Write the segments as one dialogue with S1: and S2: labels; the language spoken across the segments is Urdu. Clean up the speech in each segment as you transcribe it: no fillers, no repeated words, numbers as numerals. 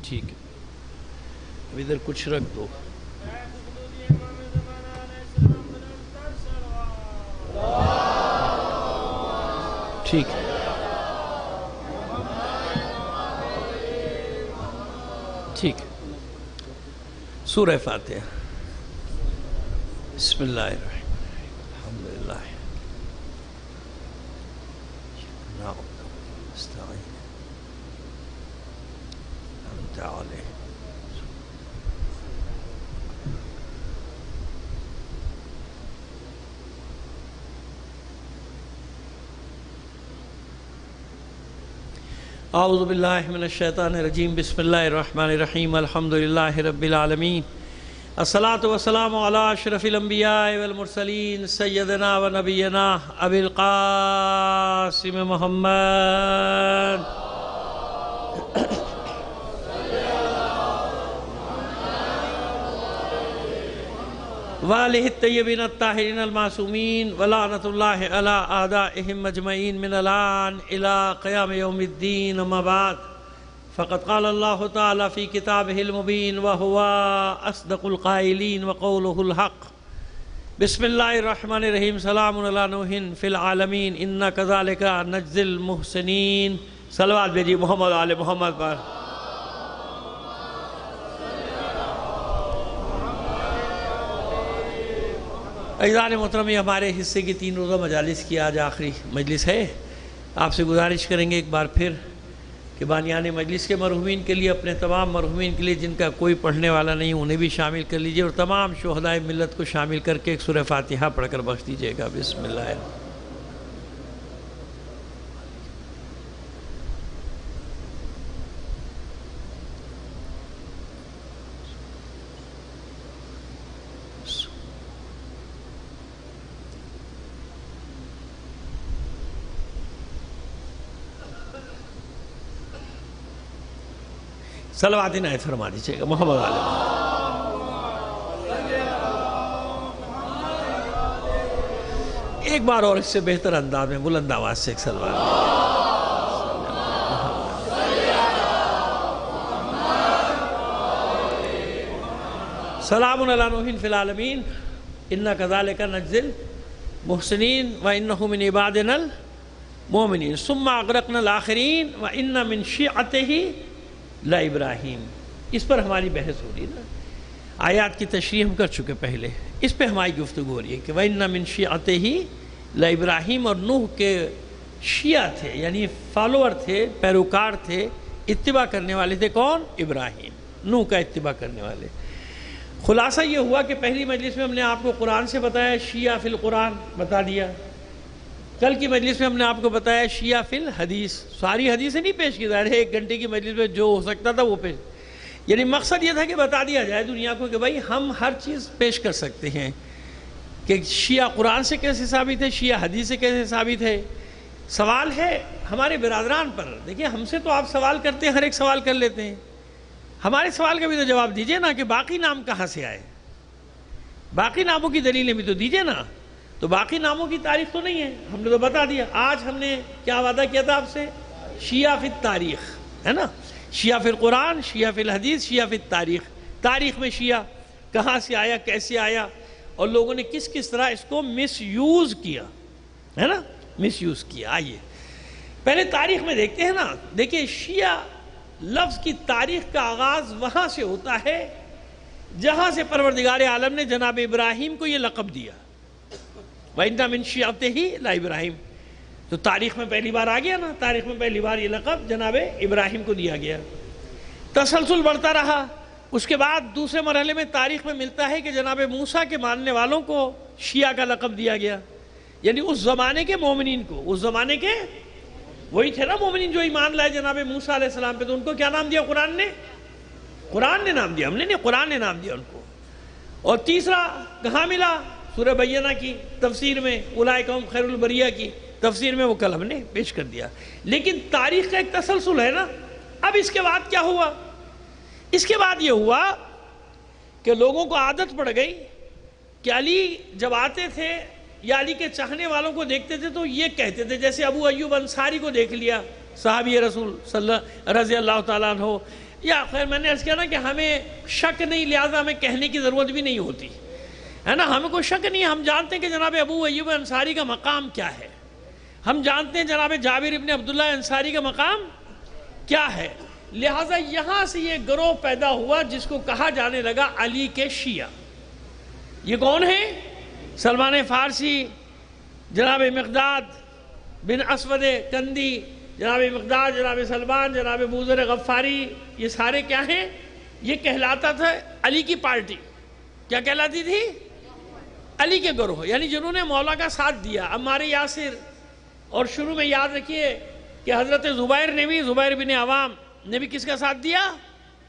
S1: ٹھیک ہے، اب ادھر کچھ رکھ دو. ٹھیک ہے، ٹھیک ہے. سورہ فاتحہ. بسم اللہ الرحمن الرحیم. الحمدللہ نعبد ونستعین انت علیہ. اعوذ باللہ من الشیطان الرجیم. بسم اللہ الرحمن الرحیم. الحمدللہ رب العالمین. الصلاة والسلام علی اشرف الانبیاء والمرسلین سیدنا و نبینا ابی القاسم محمد وآلہ الطیبین الطاہرین المعصومین ولعنۃ اللہ علی اعدائہم اجمعین من الآن الی قیام یوم الدین. اما بعد فقد قال اللہ تعالی فی کتابہ المبین وہو اصدق القائلین وقولہ الحق. بسم اللہ الرحمن الرحیم. سلام علی نوح فی العالمین انا کذالک نجزی المحسنین. صلوات بھیجیے محمد آل محمد پر. عزیزان محترم، ہمارے حصے کی 3 روزہ مجالس کی آج آخری مجلس ہے. آپ سے گزارش کریں گے ایک بار پھر کہ بانیان مجلس کے مرحومین کے لیے، اپنے تمام مرحومین کے لیے جن کا کوئی پڑھنے والا نہیں انہیں بھی شامل کر لیجئے، اور تمام شہدائے ملت کو شامل کر کے ایک سورہ فاتحہ پڑھ کر بخش دیجئے گا. بسم اللہ. صلوات عنایت فرما دیجئے گا محمد علیہ. ایک بار اور اس سے بہتر انداز میں بلند آواز سے ایک صلوات. سلام علی نوح فی العالمین انا کذالک نجزی المحسنین وانہ من عبادنا المؤمنین ثم اغرقنا الاخرین وان من شیعتہ لا ابراہیم. اس پر ہماری بحث ہو رہی ہے نا. آیات کی تشریح ہم کر چکے پہلے، اس پہ ہماری گفتگو ہو رہی ہے کہ وَإِنَّ مِن شِيعَتِهِ لا ابراہیم. اور نوح کے شیعہ تھے، یعنی فالوور تھے، پیروکار تھے، اتباع کرنے والے تھے. کون؟ ابراہیم، نوح کا اتباع کرنے والے. خلاصہ یہ ہوا کہ پہلی مجلس میں ہم نے آپ کو قرآن سے بتایا، شیعہ فی القرآن بتا دیا. کل کی مجلس میں ہم نے آپ کو بتایا شیعہ فی الحدیث. ساری حدیثیں نہیں پیش کی، ظاہر ہے 1 گھنٹے کی مجلس میں جو ہو سکتا تھا وہ پیش، یعنی مقصد یہ تھا کہ بتا دیا جائے دنیا کو کہ بھائی ہم ہر چیز پیش کر سکتے ہیں کہ شیعہ قرآن سے کیسے ثابت ہے، شیعہ حدیث سے کیسے ثابت ہے. سوال ہے ہمارے برادران پر. دیکھیں ہم سے تو آپ سوال کرتے ہیں، ہر ایک سوال کر لیتے ہیں. ہمارے سوال کا بھی تو جواب دیجئے نا کہ باقی نام کہاں سے آئے، باقی ناموں کی دلیلیں بھی تو دیجئے نا. تو باقی ناموں کی تاریخ تو نہیں ہے، ہم نے تو بتا دیا. آج ہم نے کیا وعدہ کیا تھا آپ سے؟ شیعہ فی التاریخ، ہے نا. شیعہ فی القرآن، شیعہ فی الحدیث، شیعہ فی التاریخ. تاریخ میں شیعہ کہاں سے آیا، کیسے آیا، اور لوگوں نے کس کس طرح اس کو مس یوز کیا، ہے نا، مس یوز کیا. آئیے پہلے تاریخ میں دیکھتے ہیں نا. دیکھیں شیعہ لفظ کی تاریخ کا آغاز وہاں سے ہوتا ہے جہاں سے پروردگار عالم نے جناب ابراہیم کو یہ لقب دیا، وَإِنَّ مِن شِيعَتِهِ لَا ابراہیم. تو تاریخ میں پہلی بار آ گیا نا، تاریخ میں پہلی بار یہ لقب جناب ابراہیم کو دیا گیا. تسلسل بڑھتا رہا. اس کے بعد دوسرے مرحلے میں تاریخ میں ملتا ہے کہ جناب موسیٰ کے ماننے والوں کو شیعہ کا لقب دیا گیا، یعنی اس زمانے کے مومنین کو. اس زمانے کے وہی تھے نا مومنین جو ایمان لائے جناب موسیٰ علیہ السلام پہ. تو ان کو کیا نام دیا قرآن نے؟ قرآن نے نام دیا، ہم نے نہیں، قرآن نے نام دیا ان کو. اور تیسرا کہاں ملا؟ سورہ بینہ کی تفسیر میں، اولئک ہم خیر البریہ کی تفسیر میں، وہ کل ہم نے پیش کر دیا. لیکن تاریخ کا ایک تسلسل ہے نا. اب اس کے بعد کیا ہوا؟ اس کے بعد یہ ہوا کہ لوگوں کو عادت پڑ گئی کہ علی جب آتے تھے یا علی کے چاہنے والوں کو دیکھتے تھے تو یہ کہتے تھے، جیسے ابو ایوب انصاری کو دیکھ لیا، صحابی رسول رضی اللہ تعالیٰ عنہ، یا خیر میں نے عرض کیا نا کہ ہمیں شک نہیں، لہٰذا ہمیں کہنے کی ضرورت بھی نہیں ہوتی ہے نا، ہمیں کوئی شک نہیں، ہم جانتے ہیں کہ جناب ابو ایوب انصاری کا مقام کیا ہے، ہم جانتے ہیں جناب جابر ابن عبداللہ انصاری کا مقام کیا ہے، لہٰذا یہاں سے یہ گروہ پیدا ہوا جس کو کہا جانے لگا علی کے شیعہ۔ یہ کون ہیں؟ سلمان فارسی، جناب مقداد بن اسود کندی، جناب مقداد، جناب سلمان، جناب ابو ذر غفاری، یہ سارے کیا ہیں؟ یہ کہلاتا تھا علی کی پارٹی۔ کیا کہلاتی تھی؟ علی کے گروہ، یعنی جنہوں نے مولا کا ساتھ دیا، عمار یاسر، اور شروع میں یاد رکھیے کہ حضرت زبیر نے بھی، زبیر بن عوام نے بھی کس کا ساتھ دیا؟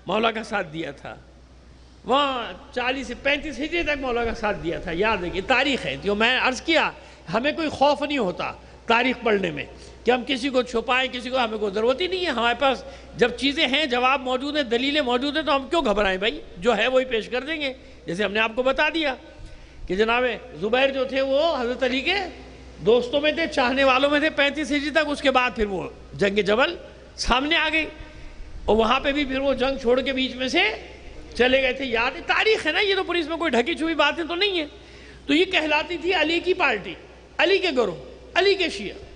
S1: مولا کا ساتھ دیا تھا، وہاں 40 سے 35 ہجری تک مولا کا ساتھ دیا تھا، یاد رکھیے تاریخ ہے، جو میں عرض کیا ہمیں کوئی خوف نہیں ہوتا تاریخ پڑھنے میں کہ ہم کسی کو چھپائیں، کسی کو، ہمیں کوئی ضرورت ہی نہیں ہے، ہمارے پاس جب چیزیں ہیں، جواب موجود ہیں، دلیلیں موجود ہیں، تو ہم کیوں گھبرائیں بھائی، جو ہے وہی پیش کر دیں گے۔ جیسے ہم نے آپ کو بتا دیا کہ جناب زبیر جو تھے وہ حضرت علی کے دوستوں میں تھے، چاہنے والوں میں تھے 35 ہجری تک، اس کے بعد پھر وہ جنگ جبل سامنے آ گئی، اور وہاں پہ بھی پھر وہ جنگ چھوڑ کے بیچ میں سے چلے گئے تھے، یاد ہے، تاریخ ہے نا یہ، تو پوری اس میں کوئی ڈھکی چھپی باتیں تو نہیں ہے۔ تو یہ کہلاتی تھی علی کی پارٹی، علی کے گروہ، علی کے شیعہ،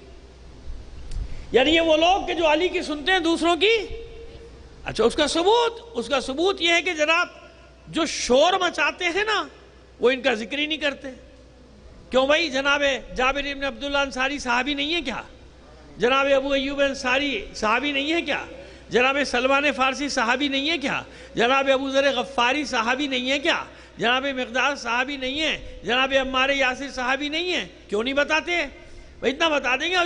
S1: یعنی یہ وہ لوگ کہ جو علی کی سنتے ہیں دوسروں کی۔ اچھا، اس کا ثبوت یہ ہے کہ جناب جو شور مچاتے ہیں نا وہ ان کا ذکر ہی نہیں کرتے۔ کیوں بھائی؟ جناب جابر بن عبداللہ انصاری صحابی نہیں ہے کیا؟ جناب ابو ایوب انصاری صحابی نہیں ہے کیا؟ جناب سلمان فارسی صحابی نہیں ہے کیا؟ جناب ابو ذر غفاری صحابی نہیں ہے کیا؟ جناب مقداد صحابی نہیں ہے؟ جناب عمار یاسر صحابی نہیں ہے؟ کیوں نہیں بتاتے؟ اتنا بتا دیں گے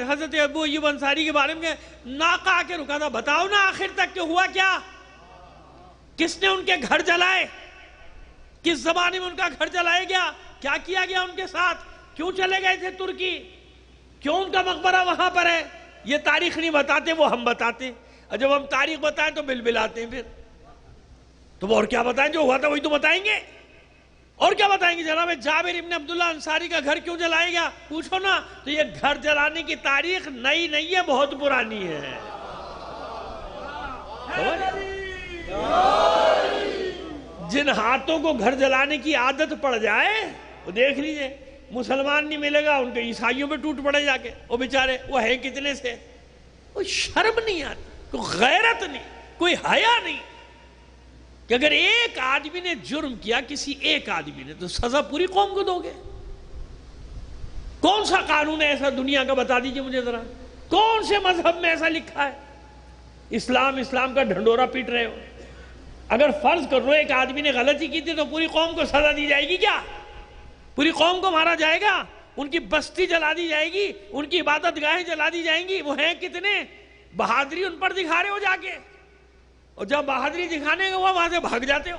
S1: حضرت ابو ایوب انصاری کے بارے میں، ناقہ آ کے رکا تھا، بتاؤ نا آخر تک کہ ہوا کیا؟ کس نے ان کے گھر جلائے؟ کس زمانے میں ان کا گھر جلایا گیا؟ کیا کیا گیا ان کے ساتھ؟ کیوں چلے گئے تھے ترکی؟ کیوں ان کا مقبرہ وہاں پر ہے؟ یہ تاریخ نہیں بتاتے، وہ ہم بتاتے، اور جب ہم تاریخ بتائیں تو بلبلاتے ہیں، پھر تو اور کیا بتائیں؟ جو ہوا تھا وہی تو بتائیں گے، اور کیا بتائیں گے؟ جناب جابر ابن عبداللہ انصاری کا گھر کیوں جلائے گا؟ پوچھو نا، تو یہ گھر جلانے کی تاریخ نئی نہیں ہے، بہت پرانی ہے۔ جن ہاتھوں کو گھر جلانے کی عادت پڑ جائے وہ دیکھ لیجئے، مسلمان نہیں ملے گا، ان کے عیسائیوں پہ ٹوٹ پڑے جا کے، وہ بیچارے وہ ہیں کتنے سے، کوئی شرم نہیں آتی، کوئی غیرت نہیں، کوئی حیا نہیں، کہ اگر ایک آدمی نے جرم کیا، کسی ایک آدمی نے، تو سزا پوری قوم کو دو گے؟ کون سا قانون ہے ایسا دنیا کا؟ بتا دیجئے مجھے ذرا، کون سے مذہب میں ایسا لکھا ہے؟ اسلام کا ڈھنڈورا پیٹ رہے ہو۔ اگر فرض کر لو ایک آدمی نے غلطی کی تھی تو پوری قوم کو سزا دی جائے گی کیا؟ پوری قوم کو مارا جائے گا، ان کی بستی جلا دی جائے گی، ان کی عبادت گاہیں جلا دی جائیں گی؟ وہ ہیں کتنے؟ بہادری ان پر دکھا رہے ہو جا کے، اور جب بہادری دکھانے گے وہاں سے بھاگ جاتے ہو۔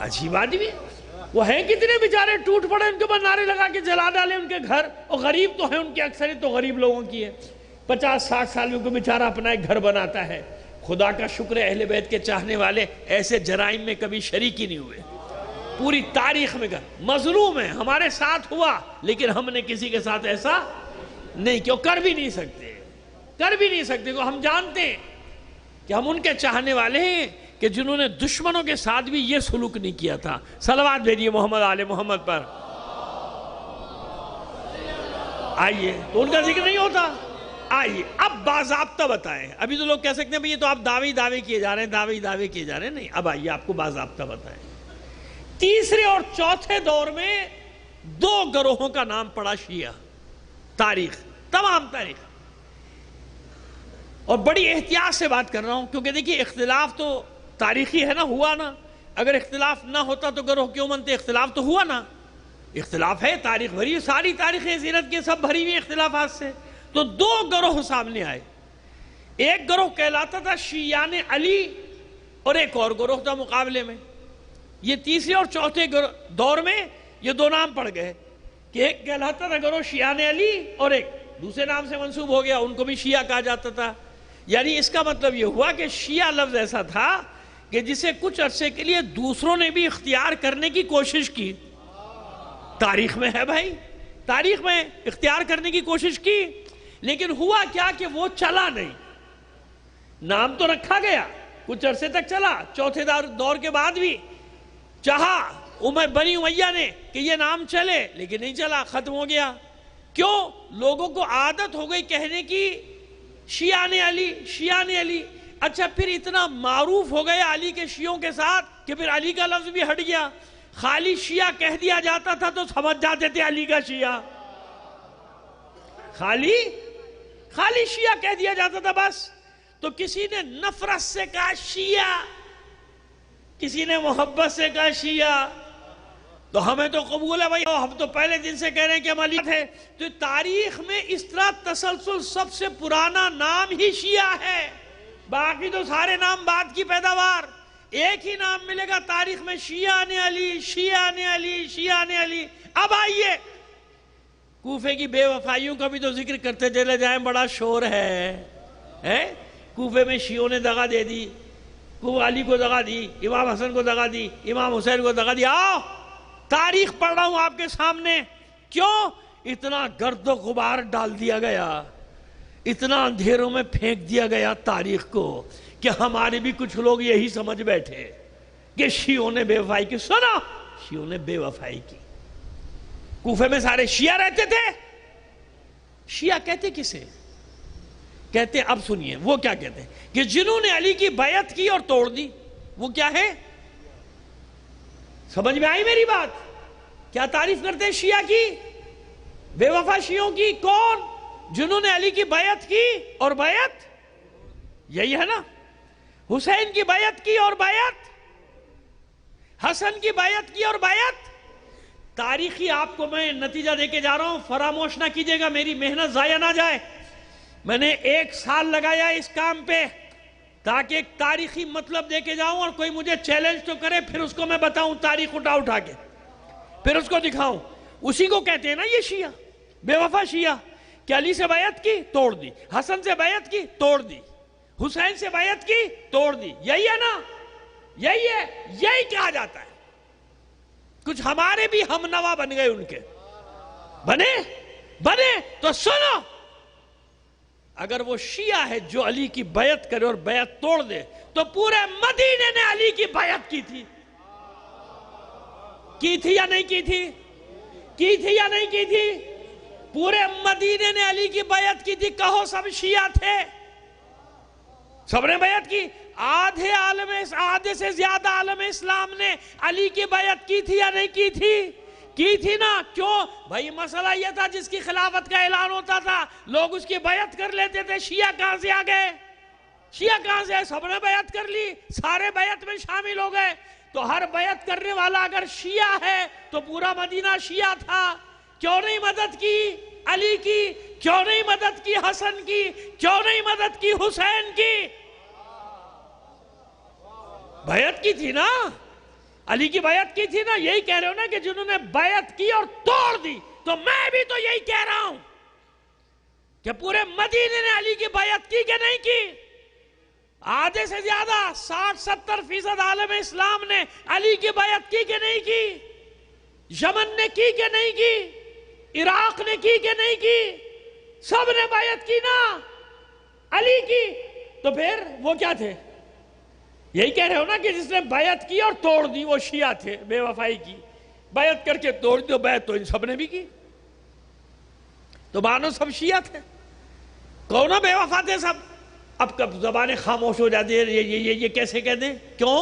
S1: عجیب آدمی، وہ ہیں کتنے بیچارے ٹوٹ پڑے، ان کے اوپر نعرے لگا کے جلا ڈالے ان کے گھر، اور غریب تو ہیں، ان کی اکثریت تو غریب لوگوں کی ہے، 50-60 سال میں کوئی بیچارہ اپنا ایک گھر بناتا ہے۔ خدا کا شکر ہے اہل بیت کے چاہنے والے ایسے جرائم میں کبھی شریک ہی نہیں ہوئے، پوری تاریخ میں مظلوم ہے، ہمارے ساتھ ہوا لیکن ہم نے کسی کے ساتھ ایسا نہیں کیوں، کر بھی نہیں سکتے، کو ہم جانتے ہیں کہ ہم ان کے چاہنے والے ہیں کہ جنہوں نے دشمنوں کے ساتھ بھی یہ سلوک نہیں کیا تھا۔ صلوات بھیجیے محمد آل محمد پر۔ آئیے، تو ان کا ذکر نہیں ہوتا۔ آئیے اب باضابطہ بتائیں، ابھی تو لوگ کہہ سکتے ہیں بھئی یہ تو آپ دعوے کیے جا رہے ہیں، نہیں، اب آئیے آپ کو باضابطہ بتائیں۔ تیسرے اور چوتھے دور میں 2 گروہوں کا نام پڑا شیعہ، تمام تاریخ، اور بڑی احتیاط سے بات کر رہا ہوں کیونکہ دیکھیے اختلاف تو تاریخی ہے نا، ہوا نا، اگر اختلاف نہ ہوتا تو گروہ کیوں بنتے؟ اختلاف تو ہوا نا، اختلاف ہے، تاریخ بھری، ساری تاریخیں سیرت کی سب بھری ہوئی اختلافات سے۔ تو 2 گروہ سامنے آئے، ایک گروہ کہلاتا تھا شیعان علی، اور ایک اور گروہ تھا مقابلے میں۔ یہ تیسرے اور چوتھے دور میں یہ 2 نام پڑ گئے کہ ایک کہلاتا تھا گروہ شیعان علی، اور ایک دوسرے نام سے منسوب ہو گیا، ان کو بھی شیعہ کہا جاتا تھا۔ یعنی اس کا مطلب یہ ہوا کہ شیعہ لفظ ایسا تھا کہ جسے کچھ عرصے کے لیے دوسروں نے بھی اختیار کرنے کی کوشش کی، تاریخ میں ہے بھائی، تاریخ میں اختیار کرنے کی کوشش کی، لیکن ہوا کیا کہ وہ چلا نہیں، نام تو رکھا گیا، کچھ عرصے تک چلا، چوتھے دور کے بعد بھی چاہا بنی امیہ نے کہ یہ نام چلے، لیکن نہیں چلا، ختم ہو گیا۔ کیوں؟ لوگوں کو عادت ہو گئی کہنے کی شیعہ نے علی، شیعہ نے علی۔ اچھا پھر اتنا معروف ہو گیا علی کے شیعوں کے ساتھ کہ پھر علی کا لفظ بھی ہٹ گیا۔ خالی شیعہ کہہ دیا جاتا تھا تو سمجھ جاتے تھے علی کا شیعہ، خالی شیعہ کہہ دیا جاتا تھا بس۔ تو کسی نے نفرت سے کہا شیعہ، کسی نے محبت سے کہا شیعہ، تو ہمیں تو قبول ہے بھائی، ہم تو پہلے دن سے کہہ رہے ہیں کہ ہم علی تھے۔ تو تاریخ میں اس طرح تسلسل سب سے پرانا نام ہی شیعہ ہے، باقی تو سارے نام بعد کی پیداوار۔ ایک ہی نام ملے گا تاریخ میں، شیعہ نے علی، شیعہ نے علی، شیعہ نے علی۔ اب آئیے کوفے کی بے وفائیوں کا بھی تو ذکر کرتے چلے جائیں، بڑا شور ہے۔ کوفے میں شیعوں نے دغا دے دی، علی کو دغا دی، امام حسن کو دغا دی، امام حسین کو دغا دی۔ آؤ تاریخ پڑھ رہا ہوں آپ کے سامنے۔ کیوں اتنا گرد و غبار ڈال دیا گیا، اتنا اندھیروں میں پھینک دیا گیا تاریخ کو کہ ہمارے بھی کچھ لوگ یہی سمجھ بیٹھے کہ شیعوں نے بے وفائی کی۔ سنا، شیعوں نے بے وفائی کی۔ کوفے میں سارے شیعہ رہتے تھے۔ شیعہ کہتے کسے؟ کہتے اب سنیے وہ کیا کہتے ہیں کہ جنہوں نے علی کی بیعت کی اور توڑ دی۔ وہ کیا ہے؟ سمجھ میں آئی میری بات؟ کیا تعریف کرتے ہیں شیعہ کی؟ بے وفا شیعوں کی کون؟ جنہوں نے علی کی بیعت کی اور بیعت، یہی ہے نا، حسین کی بیعت کی اور بیعت، حسن کی بیعت کی اور بیعت۔ تاریخی آپ کو میں نتیجہ دے کے جا رہا ہوں، فراموش نہ کیجئے گا، میری محنت ضائع نہ جائے۔ میں نے 1 سال لگایا اس کام پہ تاکہ ایک تاریخی مطلب دے کے جاؤں، اور کوئی مجھے چیلنج تو کرے پھر اس کو میں بتاؤں تاریخ اٹھا کے، پھر اس کو دکھاؤں۔ اسی کو کہتے ہیں نا یہ شیعہ، بے وفا شیعہ، کہ علی سے بیعت کی توڑ دی، حسن سے بیعت کی توڑ دی، حسین سے بیعت کی توڑ دی۔ یہی ہے نا، یہی ہے، یہی کہا جاتا ہے۔ کچھ ہمارے بھی ہم نوا بن گئے، ان کے بنے تو سنو، اگر وہ شیعہ ہے جو علی کی بیعت کرے اور بیعت توڑ دے تو پورے مدینے نے علی کی بیعت کی تھی یا نہیں کی تھی؟ کی تھی یا نہیں کی تھی؟ پورے مدینے نے علی کی بیعت کی تھی۔ کہو سب شیعہ تھے، سب نے بیعت کی۔ آدھے سے زیادہ عالم اسلام نے علی کی بیعت کی تھی یا نہیں کی تھی؟ کی تھی نا۔ کیوں بھائی؟ مسئلہ یہ تھا جس کی خلافت کا اعلان ہوتا تھا لوگ اس کی بیعت کر لیتے تھے۔ شیعہ کہاں سے آ گئے؟ شیعہ کہاں سے؟ سب نے بیعت کر لی، سارے بیعت میں شامل ہو گئے۔ تو ہر بیعت کرنے والا اگر شیعہ ہے تو پورا مدینہ شیعہ تھا۔ کیوں نہیں مدد کی علی کی؟ کیوں نہیں مدد کی حسن کی؟ کیوں نہیں مدد کی حسین کی؟ بیعت کی تھی نا، علی کی بیعت کی تھی نا۔ یہی کہہ رہے ہو نا کہ جنہوں نے بیعت کی اور توڑ دی، تو میں بھی تو یہی کہہ رہا ہوں کہ پورے مدینے نے علی کی بیعت کی کہ نہیں کی؟ آدھے سے زیادہ 60-70% عالم اسلام نے علی کی بیعت کی کہ نہیں کی؟ یمن نے کی کہ نہیں کی؟ عراق نے کی کہ نہیں کی؟ سب نے بیعت کی نا علی کی۔ تو پھر وہ کیا تھے؟ یہی کہہ رہے ہو نا کہ جس نے بیعت کی اور توڑ دی وہ شیعہ تھے، بے وفائی کی، بیعت کر کے توڑ دی، تو بیعت تو ان سب نے بھی کی، تو مانو سب شیعہ تھے، کون بے وفا تھے سب۔ اب کب زبانیں خاموش ہو جاتی ہے، یہ کیسے کہہ دیں؟ کیوں؟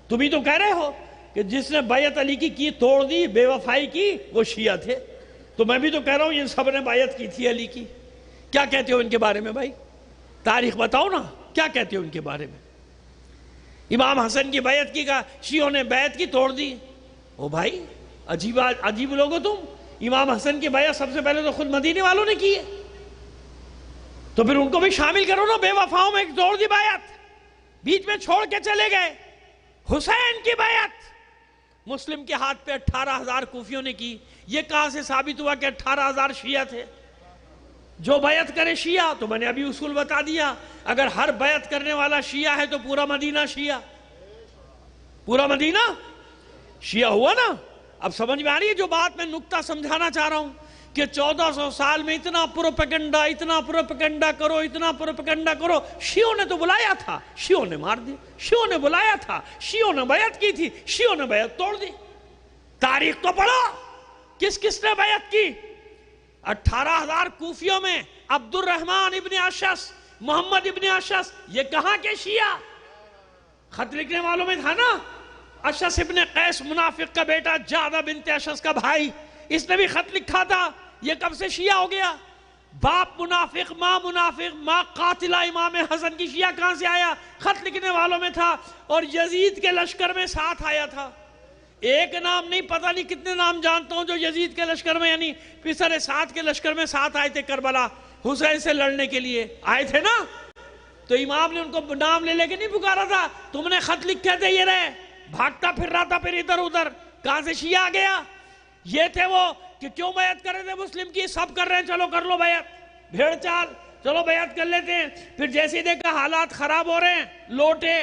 S1: تم ہی تو کہہ رہے ہو کہ جس نے بیعت علی کی توڑ دی، بے وفائی کی، وہ شیعہ تھے۔ تو میں بھی تو کہہ رہا ہوں ان سب نے بیعت کی تھی علی کی۔ کیا کہتے ہو ان کے بارے میں بھائی؟ تاریخ بتاؤ نا، کیا کہتے ہو ان کے بارے میں؟ امام حسن کی بیعت کی، کہا شیعوں نے بیعت کی توڑ دی۔ او بھائی عجیب لوگ ہو تم۔ امام حسن کی بیعت سب سے پہلے تو خود مدینے والوں نے کی ہے، تو پھر ان کو بھی شامل کرو نا بے وفاؤں میں۔ توڑ دی بیعت، بیچ میں چھوڑ کے چلے گئے۔ حسین کی بیعت مسلم کے ہاتھ پہ 18,000 کوفیوں نے کی۔ یہ کہاں سے ثابت ہوا کہ 18,000 شیعہ تھے؟ جو بیعت کرے شیعہ، تو میں نے ابھی اصول بتا دیا، اگر ہر بیعت کرنے والا شیعہ ہے تو پورا مدینہ شیعہ، پورا مدینہ شیعہ ہوا نا۔ اب سمجھ میں آ رہی ہے جو بات میں نکتہ سمجھانا چاہ رہا ہوں؟ کہ 1400 سال میں اتنا پروپیگنڈا کرو. شیعوں نے تو بلایا تھا، شیعوں نے مار دی. شیعوں نے بلایا تھا، شیعوں نے بیعت کی تھی، شیعوں نے بیعت توڑ دی. تاریخ تو پڑھو کس کس نے بیعت کی. 18,000 کوفیوں میں عبد الرحمن ابن اشعث، محمد ابن اشعث، یہ کہاں کے شیعہ؟ خط لکھنے والوں میں تھا نا اشعث ابن قیس، منافق کا بیٹا، جعدہ بنت اشعث کا بھائی، اس نے بھی خط لکھا تھا. یہ کب سے شیعہ ہو گیا؟ باپ منافق، ماں قاتلہ امام حسن کی. شیعہ کہاں سے آیا؟ خط لکھنے والوں میں تھا، اور یزید کے لشکر میں ساتھ آیا تھا. ایک نام نہیں، پتہ نہیں کتنے نام جانتا ہوں جو یزید کے لشکر میں، یعنی پسر سعد کے لشکر میں ساتھ آئے تھے. کربلا حسین سے لڑنے کے لیے آئے تھے نا. تو امام نے ان کو نام لے کے نہیں پکارا تھا، تم نے خط لکھے تھے یہ رہے. بھاگتا پھر رہا تھا پھر ادھر ادھر. کہاں سے شیعہ آ گیا؟ یہ تھے وہ کہ کیوں بیعت کر رہے تھے مسلم کی؟ سب کر رہے ہیں، چلو کر لو بیعت. بھیڑ چال، چلو بیعت کر لیتے ہیں. پھر جیسے دیکھا حالات خراب ہو رہے ہیں، لوٹے.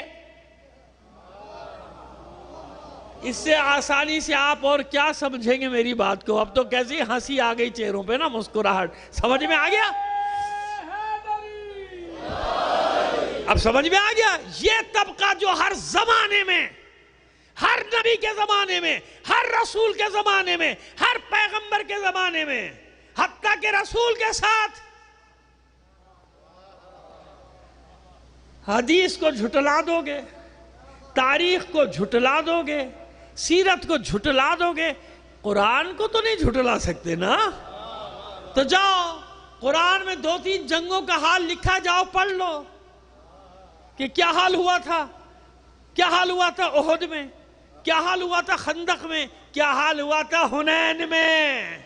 S1: اس سے آسانی سے آپ اور کیا سمجھیں گے میری بات کو؟ اب تو کیسی ہنسی آ گئی چہروں پہ نا، مسکراہٹ. سمجھ میں آ گیا؟ اب سمجھ میں آ گیا؟ یہ طبقہ جو ہر زمانے میں، ہر نبی کے زمانے میں، ہر رسول کے زمانے میں، ہر پیغمبر کے زمانے میں، حتیٰ کہ رسول کے ساتھ حدیث کو جھٹلا دو گے، تاریخ کو جھٹلا دو گے، سیرت کو جھٹلا دو گے، قرآن کو تو نہیں جھٹلا سکتے نا. تو جاؤ قرآن میں 2-3 جنگوں کا حال لکھا، جاؤ پڑھ لو کہ کیا حال ہوا تھا. کیا حال ہوا تھا احد میں، کیا حال ہوا تھا خندق میں، کیا حال ہوا تھا حنین میں.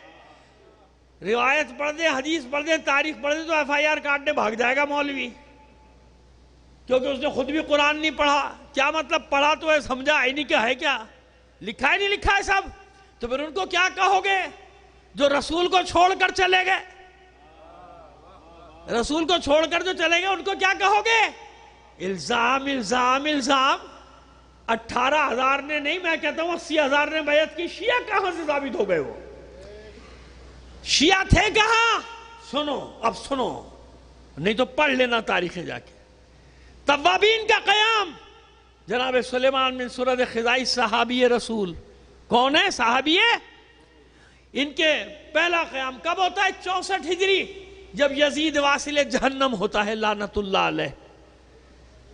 S1: روایت پڑھ دیں، حدیث پڑھ دیں، تاریخ پڑھ دیں تو FIR کاٹنے بھاگ جائے گا مولوی، کیونکہ اس نے خود بھی قرآن نہیں پڑھا. کیا مطلب پڑھا تو ہے، سمجھا ہے نہیں کہ ہے کیا؟ لکھا ہے نہیں لکھا ہے سب. تو پھر ان کو کیا کہو گے جو رسول کو چھوڑ کر چلے گئے؟ رسول کو چھوڑ کر جو چلے گئے ان کو کیا کہو گے؟ الزام الزام الزام. 18,000 نے نہیں، میں کہتا ہوں 80,000 نے بیعت کی. شیعہ کہاں سے ثابت ہو گئے؟ وہ شیعہ تھے کہاں؟ سنو، اب سنو، نہیں تو پڑھ لینا تاریخیں جا کے. توابین کا قیام، جناب سلیمان بن سرد خزائی صحابی رسول. کون ہے صحابی؟ ان کے پہلا قیام کب ہوتا ہے؟ 64 ہجری، جب یزید واصل جہنم ہوتا ہے لعنت اللہ علیہ.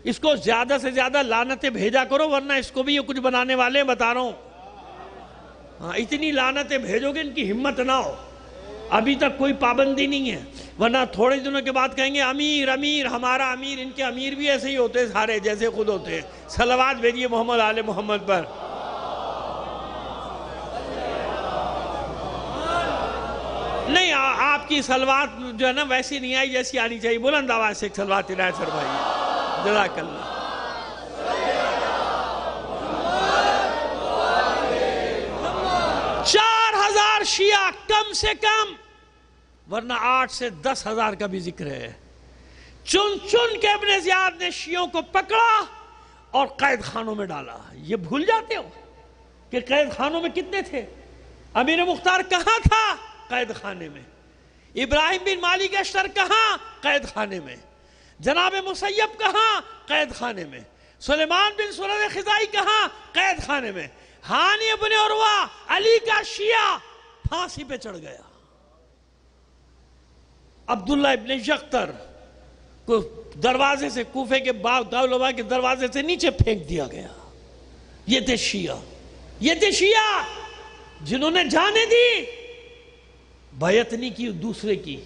S1: اس کو زیادہ سے زیادہ لعنتیں بھیجا کرو، ورنہ اس کو بھی یہ کچھ بنانے والے ہیں، بتا رہا ہوں. ہاں، اتنی لعنتیں بھیجو گے ان کی ہمت نہ ہو. ابھی تک کوئی پابندی نہیں ہے، ورنہ تھوڑے دنوں کے بعد کہیں گے امیر امیر ہمارا امیر. ان کے امیر بھی ایسے ہی ہوتے ہیں سارے، جیسے خود ہوتے ہیں. صلوات بھیجیے محمد آل محمد پر. نہیں، آپ کی صلوات جو ہے نا ویسی نہیں آئی جیسی آنی چاہیے. بلند آواز سے ایک صلوات عنایت فرمائیے. جزاک اللہ. شیعہ کم سے کم، ورنہ 8 سے 10,000 کا بھی ذکر ہے. چن چن کے ابن زیاد نے شیعوں کو پکڑا اور قید خانوں میں ڈالا. یہ بھول جاتے ہو کہ قید خانوں میں کتنے تھے؟ امیر مختار کہاں تھا؟ قید خانے میں. ابراہیم بن مالک اشتر کہاں؟ قید خانے میں. جناب مسیب کہاں؟ قید خانے میں. سلیمان بن سرد خزائی کہاں؟ قید خانے میں. ہانی ابن عروہ علی کا شیعہ پھانسی پہ چڑھ گیا. عبداللہ ابن یقطر کو دروازے سے، کوفے کے دارالعلوم کے دروازے سے نیچے پھینک دیا گیا. یہ تھے شیعہ. یہ تھے شیعہ جنہوں نے جانے دی. بیعت نہیں کی دوسرے کی،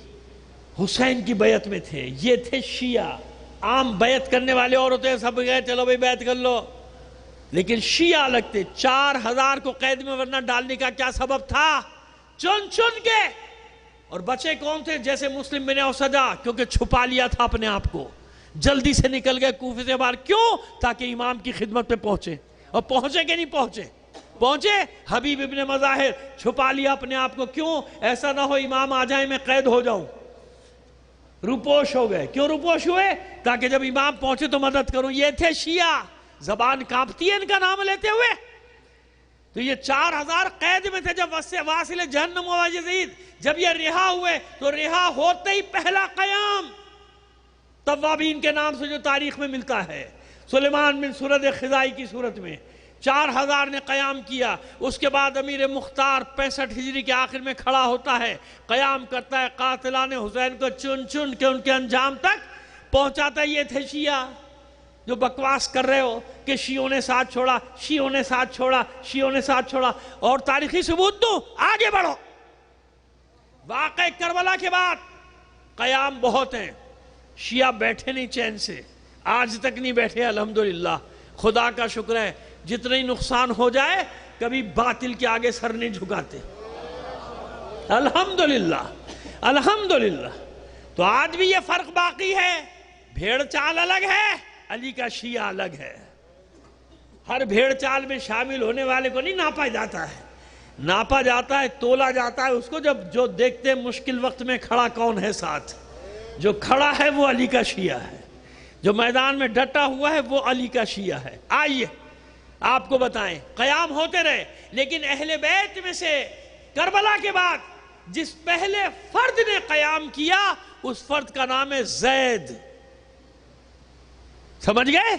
S1: حسین کی بیعت میں تھے. یہ تھے شیعہ. عام بیعت کرنے والے اور ہوتے ہیں، سب گئے چلو بھائی بیعت کر لو. لیکن شیعہ الگ تھے. 4,000 کو قید میں ورنہ ڈالنے کا کیا سبب تھا؟ چن چن کے. اور بچے کون تھے؟ جیسے مسلم بن اوسجا، کیونکہ چھپا لیا تھا اپنے آپ کو، جلدی سے نکل گئے کوفے سے باہر. کیوں؟ تاکہ امام کی خدمت پہ پہنچے. اور پہنچے کہ نہیں پہنچے؟ پہنچے. حبیب ابن مظاہر چھپا لیا اپنے آپ کو. کیوں؟ ایسا نہ ہو امام آ جائیں میں قید ہو جاؤں. روپوش ہو گئے. کیوں روپوش ہوئے؟ تاکہ جب امام پہنچے تو مدد کروں. یہ تھے شیعہ. زبان کانپتی ہے ان کا نام لیتے ہوئے. تو یہ 4000 قید میں تھے جب واصل جہنم و یزید، جب یہ رہا ہوئے تو رہا ہوتے ہی پہلا قیام توابین کے نام سے جو تاریخ میں ملتا ہے، سلیمان بن سرد خزائی کی صورت میں 4000 نے قیام کیا۔ اس کے بعد امیر مختار 65 ہجری کے آخر میں کھڑا ہوتا ہے، قیام کرتا ہے، قاتلان حسین کو چن چن کے ان کے انجام تک پہنچاتا ہے۔ یہ تھے شیعہ جو بکواس کر رہے ہو کہ شیعوں نے ساتھ چھوڑا، شیعوں نے ساتھ چھوڑا، شیعوں نے ساتھ چھوڑا، اور تاریخی ثبوت دو، آگے بڑھو۔ واقعہ کربلا کے بعد قیام بہت ہیں، شیعہ بیٹھے نہیں چین سے، آج تک نہیں بیٹھے الحمدللہ، خدا کا شکر ہے، جتنا ہی نقصان ہو جائے کبھی باطل کے آگے سر نہیں جھکاتے، الحمدللہ الحمدللہ۔ تو آج بھی یہ فرق باقی ہے، بھیڑ چال الگ ہے، علی کا شیعہ الگ ہے۔ ہر بھیڑ چال میں شامل ہونے والے کو نہیں ناپا جاتا ہے، ناپا جاتا ہے، تولا جاتا ہے اس کو جب جو دیکھتے مشکل وقت میں کھڑا کون ہے ساتھ، جو کھڑا ہے وہ علی کا شیعہ ہے، جو میدان میں ڈٹا ہوا ہے وہ علی کا شیعہ ہے۔ آئیے آپ کو بتائیں، قیام ہوتے رہے، لیکن اہل بیت میں سے کربلا کے بعد جس پہلے فرد نے قیام کیا اس فرد کا نام ہے زید، سمجھ گئے؟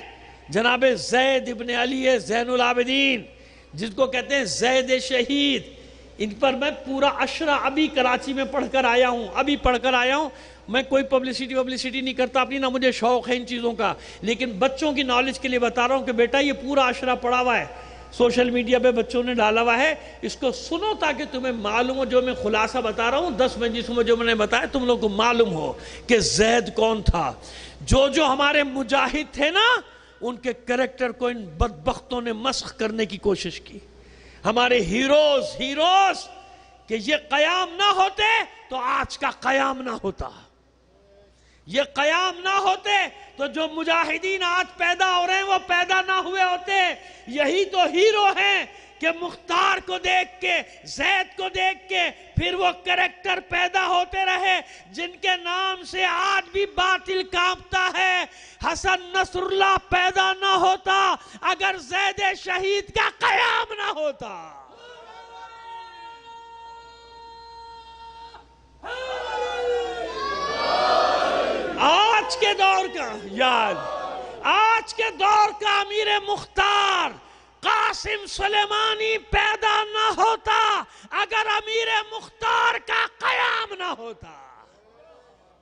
S1: جناب زید ابن علی زین العابدین، جس کو کہتے ہیں زید شہید۔ ان پر میں پورا عشرہ ابھی کراچی میں پڑھ کر آیا ہوں، میں کوئی پبلسٹی نہیں کرتا اپنی، نہ مجھے شوق ہے ان چیزوں کا، لیکن بچوں کی نالج کے لیے بتا رہا ہوں کہ بیٹا یہ پورا عشرہ پڑھا ہوا ہے، سوشل میڈیا پہ بچوں نے ڈالا ہوا ہے، اس کو سنو تاکہ تمہیں معلوم ہو، جو میں خلاصہ بتا رہا ہوں 10 مجلسوں میں جو میں نے بتایا تم لوگوں کو معلوم ہو کہ زید کون تھا۔ جو ہمارے مجاہد تھے نا ان کے کریکٹر کو ان بدبختوں نے مسخ کرنے کی کوشش کی، ہمارے ہیروز کہ یہ قیام نہ ہوتے تو آج کا قیام نہ ہوتا، یہ قیام نہ ہوتے تو جو مجاہدین آج پیدا ہو رہے ہیں وہ پیدا نہ ہوئے ہوتے۔ یہی تو ہیرو ہیں کہ مختار کو دیکھ کے، زید کو دیکھ کے پھر وہ کریکٹر پیدا ہوتے رہے جن کے نام سے آج بھی باطل کانپتا ہے۔ حسن نصر اللہ پیدا نہ ہوتا اگر زید شہید کا قیام نہ ہوتا۔ آج کے دور کا یاد، آج کے دور کا امیر مختار قاسم سلیمانی پیدا نہ ہوتا اگر امیر مختار کا قیام نہ ہوتا۔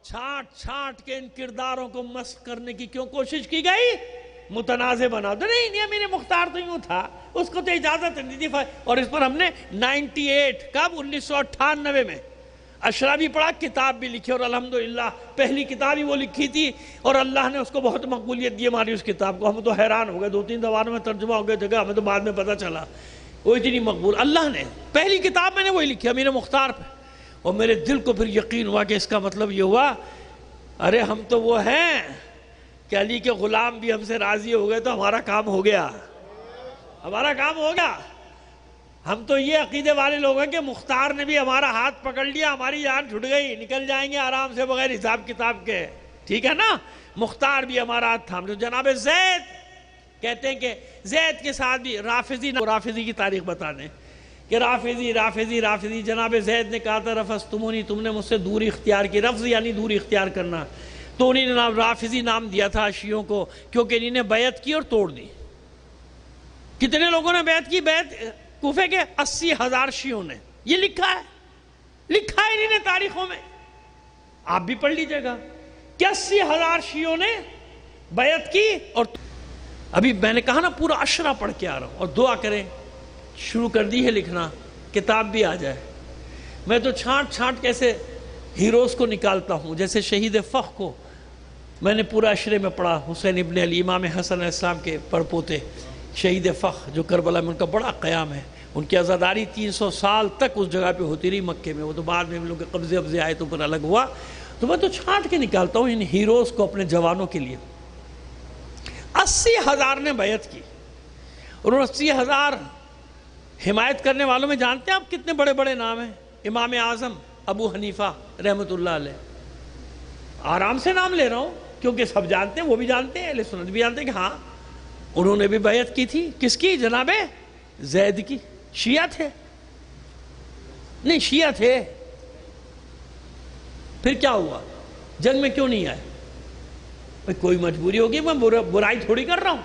S1: چھانٹ کے ان کرداروں کو مسخ کرنے کی کیوں کوشش کی گئی؟ متنازع بنا دو، نہیں امیر مختار تو یوں تھا، اس کو تو اجازت نہیں تھی، اور اس پر ہم نے 1998 میں اشرا بھی پڑھا، کتاب بھی لکھی، اور الحمدللہ پہلی کتاب ہی وہ لکھی تھی اور اللہ نے اس کو بہت مقبولیت دی ہماری اس کتاب کو۔ ہم تو حیران ہو گئے، 2-3 زبانوں میں ترجمہ ہو گئے تھے، ہمیں تو بعد میں پتہ چلا وہ اتنی مقبول۔ اللہ نے پہلی کتاب میں نے وہی لکھی امیر مختار پہ، اور میرے دل کو پھر یقین ہوا کہ اس کا مطلب یہ ہوا ارے ہم تو وہ ہیں کہ علی کے غلام بھی ہم سے راضی ہو گئے تو ہمارا کام ہو گیا، ہمارا کام ہو گیا۔ ہم تو یہ عقیدے والے لوگ ہیں کہ مختار نے بھی ہمارا ہاتھ پکڑ لیا، ہماری جان چھٹ گئی، نکل جائیں گے آرام سے بغیر حساب کتاب کے، ٹھیک ہے نا؟ مختار بھی ہمارا ہاتھ تھام۔ جناب زید کہتے ہیں کہ زید کے ساتھ بھی رافضی کی تاریخ بتا دیں کہ رافضی جناب زید نے کہا تھا رفضتمونی، تم نے مجھ سے دوری اختیار کی، رفض یعنی دوری اختیار کرنا، تو انہیں نے رافضی نام دیا تھا شیعوں کو، کیونکہ انہیں نے بیعت کی اور توڑ دی۔ کتنے لوگوں نے بیعت کی؟ بیعت کوفے کے 80,000 شیعوں نے، یہ لکھا ہے انہوں نے تاریخوں میں، آپ بھی پڑھ لیجئے گا کہ 80,000 شیعوں نے بیعت کی۔ اور ابھی میں نے کہا نا پورا عشرہ پڑھ کے آ رہا ہوں، اور دعا کریں، شروع کر دی ہے لکھنا، کتاب بھی آ جائے۔ میں تو چھانٹ کیسے ہیروز کو نکالتا ہوں، جیسے شہید فخر کو میں نے پورا عشرے میں پڑھا، حسین ابن علی امام حسن علیہ السلام کے پڑپوتے، شہید فخر جو کربلا میں ان کا بڑا قیام ہے، ان کی عزاداری 300 سال تک اس جگہ پہ ہوتی رہی مکے میں، وہ تو بعد میں ان لوگ کے قبضے آئے تو پر الگ ہوا۔ تو میں تو چھانٹ کے نکالتا ہوں ان ہیروز کو اپنے جوانوں کے لیے۔ 80,000 نے بیعت کی، اور ان 80,000 حمایت کرنے والوں میں جانتے ہیں آپ کتنے بڑے بڑے نام ہیں؟ امام اعظم ابو حنیفہ رحمۃ اللہ علیہ، آرام سے نام لے رہا ہوں کیونکہ سب جانتے ہیں، وہ بھی جانتے ہیں، اہل سنت بھی جانتے ہیں کہ ہاں انہوں نے بھی بیعت کی تھی، کس کی؟ جناب زید کی، شیعہ تھے؟ نہیں، شیعہ تھے. پھر کیا ہوا؟ جنگ میں کیوں نہیں آئے؟ کوئی مجبوری ہوگی، میں برائی تھوڑی کر رہا ہوں.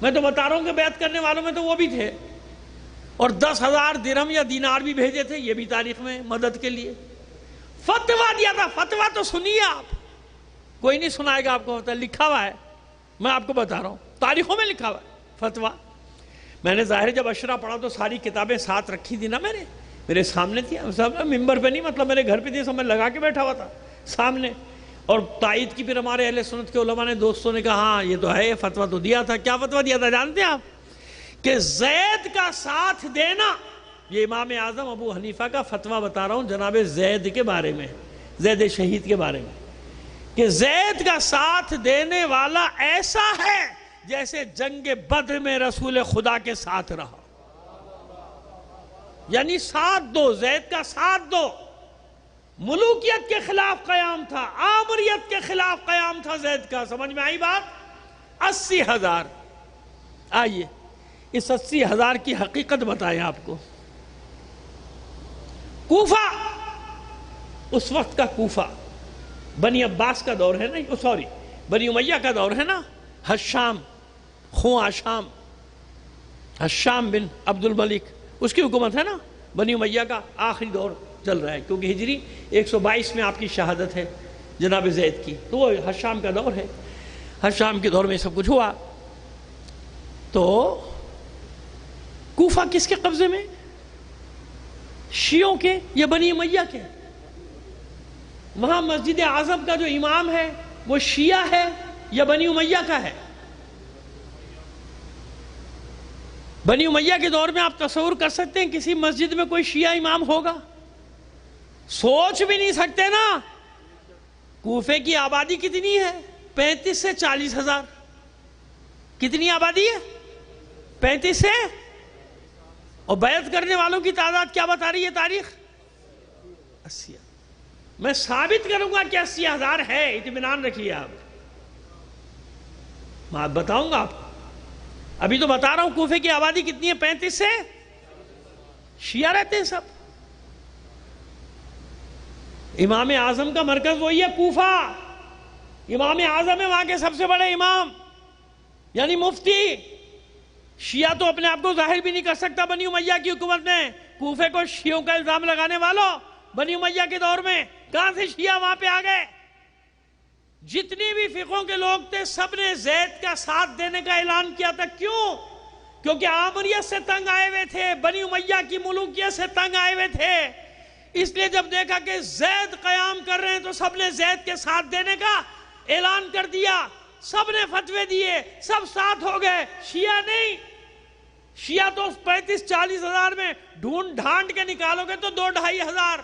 S1: میں تو بتا رہا ہوں کہ بیعت کرنے والوں میں تو وہ بھی تھے، اور 10,000 درہم یا دینار بھی بھیجے تھے، یہ بھی تاریخ میں مدد کے لیے. فتویٰ دیا تھا. فتویٰ تو سنیے آپ، کوئی نہیں سنائے گا آپ کو، لکھا ہوا ہے، میں آپ کو بتا رہا ہوں، تاریخوں میں لکھا ہوا ہے فتویٰ. میں نے ظاہر جب اشرا پڑھا تو ساری کتابیں ساتھ رکھی تھی نا، میرے سامنے تھی. ممبر پہ نہیں، مطلب میرے گھر پہ تھی، سب میں لگا کے بیٹھا ہوا تھا سامنے. اور تائید کی پھر ہمارے اہل سنت کے علماء نے، دوستوں نے کہا ہاں یہ تو ہے، فتویٰ تو دیا تھا. کیا فتویٰ دیا تھا جانتے ہیں آپ؟ کہ زید کا ساتھ دینا، یہ امام اعظم ابو حنیفہ کا فتویٰ بتا رہا ہوں جناب زید کے بارے میں، زید شہید کے بارے میں، کہ زید کا ساتھ دینے والا ایسا ہے جیسے جنگ بدر میں رسول خدا کے ساتھ رہا. یعنی ساتھ دو، زید کا ساتھ دو. ملوکیت کے خلاف قیام تھا، آمریت کے خلاف قیام تھا زید کا. سمجھ میں آئی بات؟ 80,000. آئیے اس 80,000 کی حقیقت بتائیں آپ کو. کوفہ، اس وقت کا کوفہ بنی عباس کا دور ہے نا، سوری بنی امیہ کا دور ہے نا. حشام، خواشام، حشام بن عبد الملک، اس کی حکومت ہے نا. بنی امیہ کا آخری دور چل رہا ہے، کیونکہ ہجری 122 میں آپ کی شہادت ہے جناب زید کی، تو وہ حشام کا دور ہے. حشام کے دور میں سب کچھ ہوا. تو کوفہ کس کے قبضے میں؟ شیعوں کے یا بنی امیہ کے؟ وہاں مسجد اعظم کا جو امام ہے وہ شیعہ ہے یا بنی امیہ کا ہے؟ بنی امیہ کے دور میں آپ تصور کر سکتے ہیں کسی مسجد میں کوئی شیعہ امام ہوگا؟ سوچ بھی نہیں سکتے نا. کوفے کی آبادی کتنی ہے؟ 35 سے 40,000. کتنی آبادی ہے؟ 35 سے. اور بیعت کرنے والوں کی تعداد کیا بتا رہی ہے تاریخ؟ 80. میں ثابت کروں گا کہ 80,000 ہے، اطمینان رکھیے آپ. میں بتاؤں گا آپ کو. ابھی تو بتا رہا ہوں کوفے کی آبادی کتنی ہے؟ 35 سے. شیعہ رہتے ہیں سب. امام اعظم کا مرکز وہی ہے کوفہ. امام اعظم ہے وہاں کے سب سے بڑے امام، یعنی مفتی. شیعہ تو اپنے آپ کو ظاہر بھی نہیں کر سکتا بنی امیہ کی حکومت میں. کوفے کو شیعوں کا الزام لگانے والوں، بنی امیہ کے دور میں کہاں سے شیعہ وہاں پہ آ گئے؟ جتنی بھی فقہوں کے لوگ تھے سب نے زید کا ساتھ دینے کا اعلان کیا تھا. کیوں؟ کیونکہ آمریت سے تنگ آئے ہوئے تھے، بنی امیہ کی ملوکیت سے تنگ آئے ہوئے تھے. اس لیے جب دیکھا کہ زید قیام کر رہے ہیں تو سب نے زید کے ساتھ دینے کا اعلان کر دیا. سب نے فتوے دیے، سب ساتھ ہو گئے. شیعہ نہیں. شیعہ تو 35-40,000 میں ڈھونڈ ڈھانڈ کے نکالو گے تو 2-2.5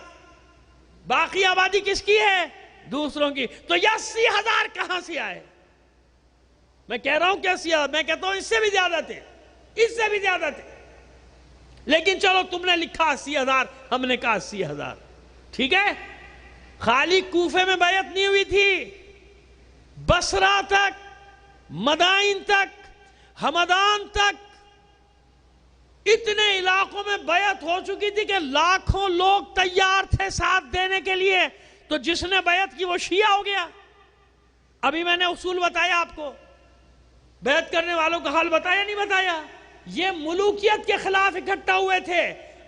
S1: باقی آبادی کس کی ہے؟ دوسروں کی. تو یہ 80,000 کہاں سے آئے؟ میں کہہ رہا ہوں کہ 80,000، میں کہتا ہوں اس سے بھی زیادہ تھے، اس سے بھی زیادہ تھے. لیکن چلو تم نے لکھا 80,000، ہم نے کہا 80,000. ٹھیک ہے. خالی کوفے میں بیعت نہیں ہوئی تھی، بصرہ تک، مدائن تک، ہمدان تک، اتنے علاقوں میں بیعت ہو چکی تھی کہ لاکھوں لوگ تیار تھے ساتھ دینے کے لیے. تو جس نے بیعت کی وہ شیعہ ہو گیا. ابھی میں نے اصول بتایا آپ کو، بیعت کرنے والوں کا حال بتایا نہیں بتایا؟ یہ ملوکیت کے خلاف اکٹھا ہوئے تھے،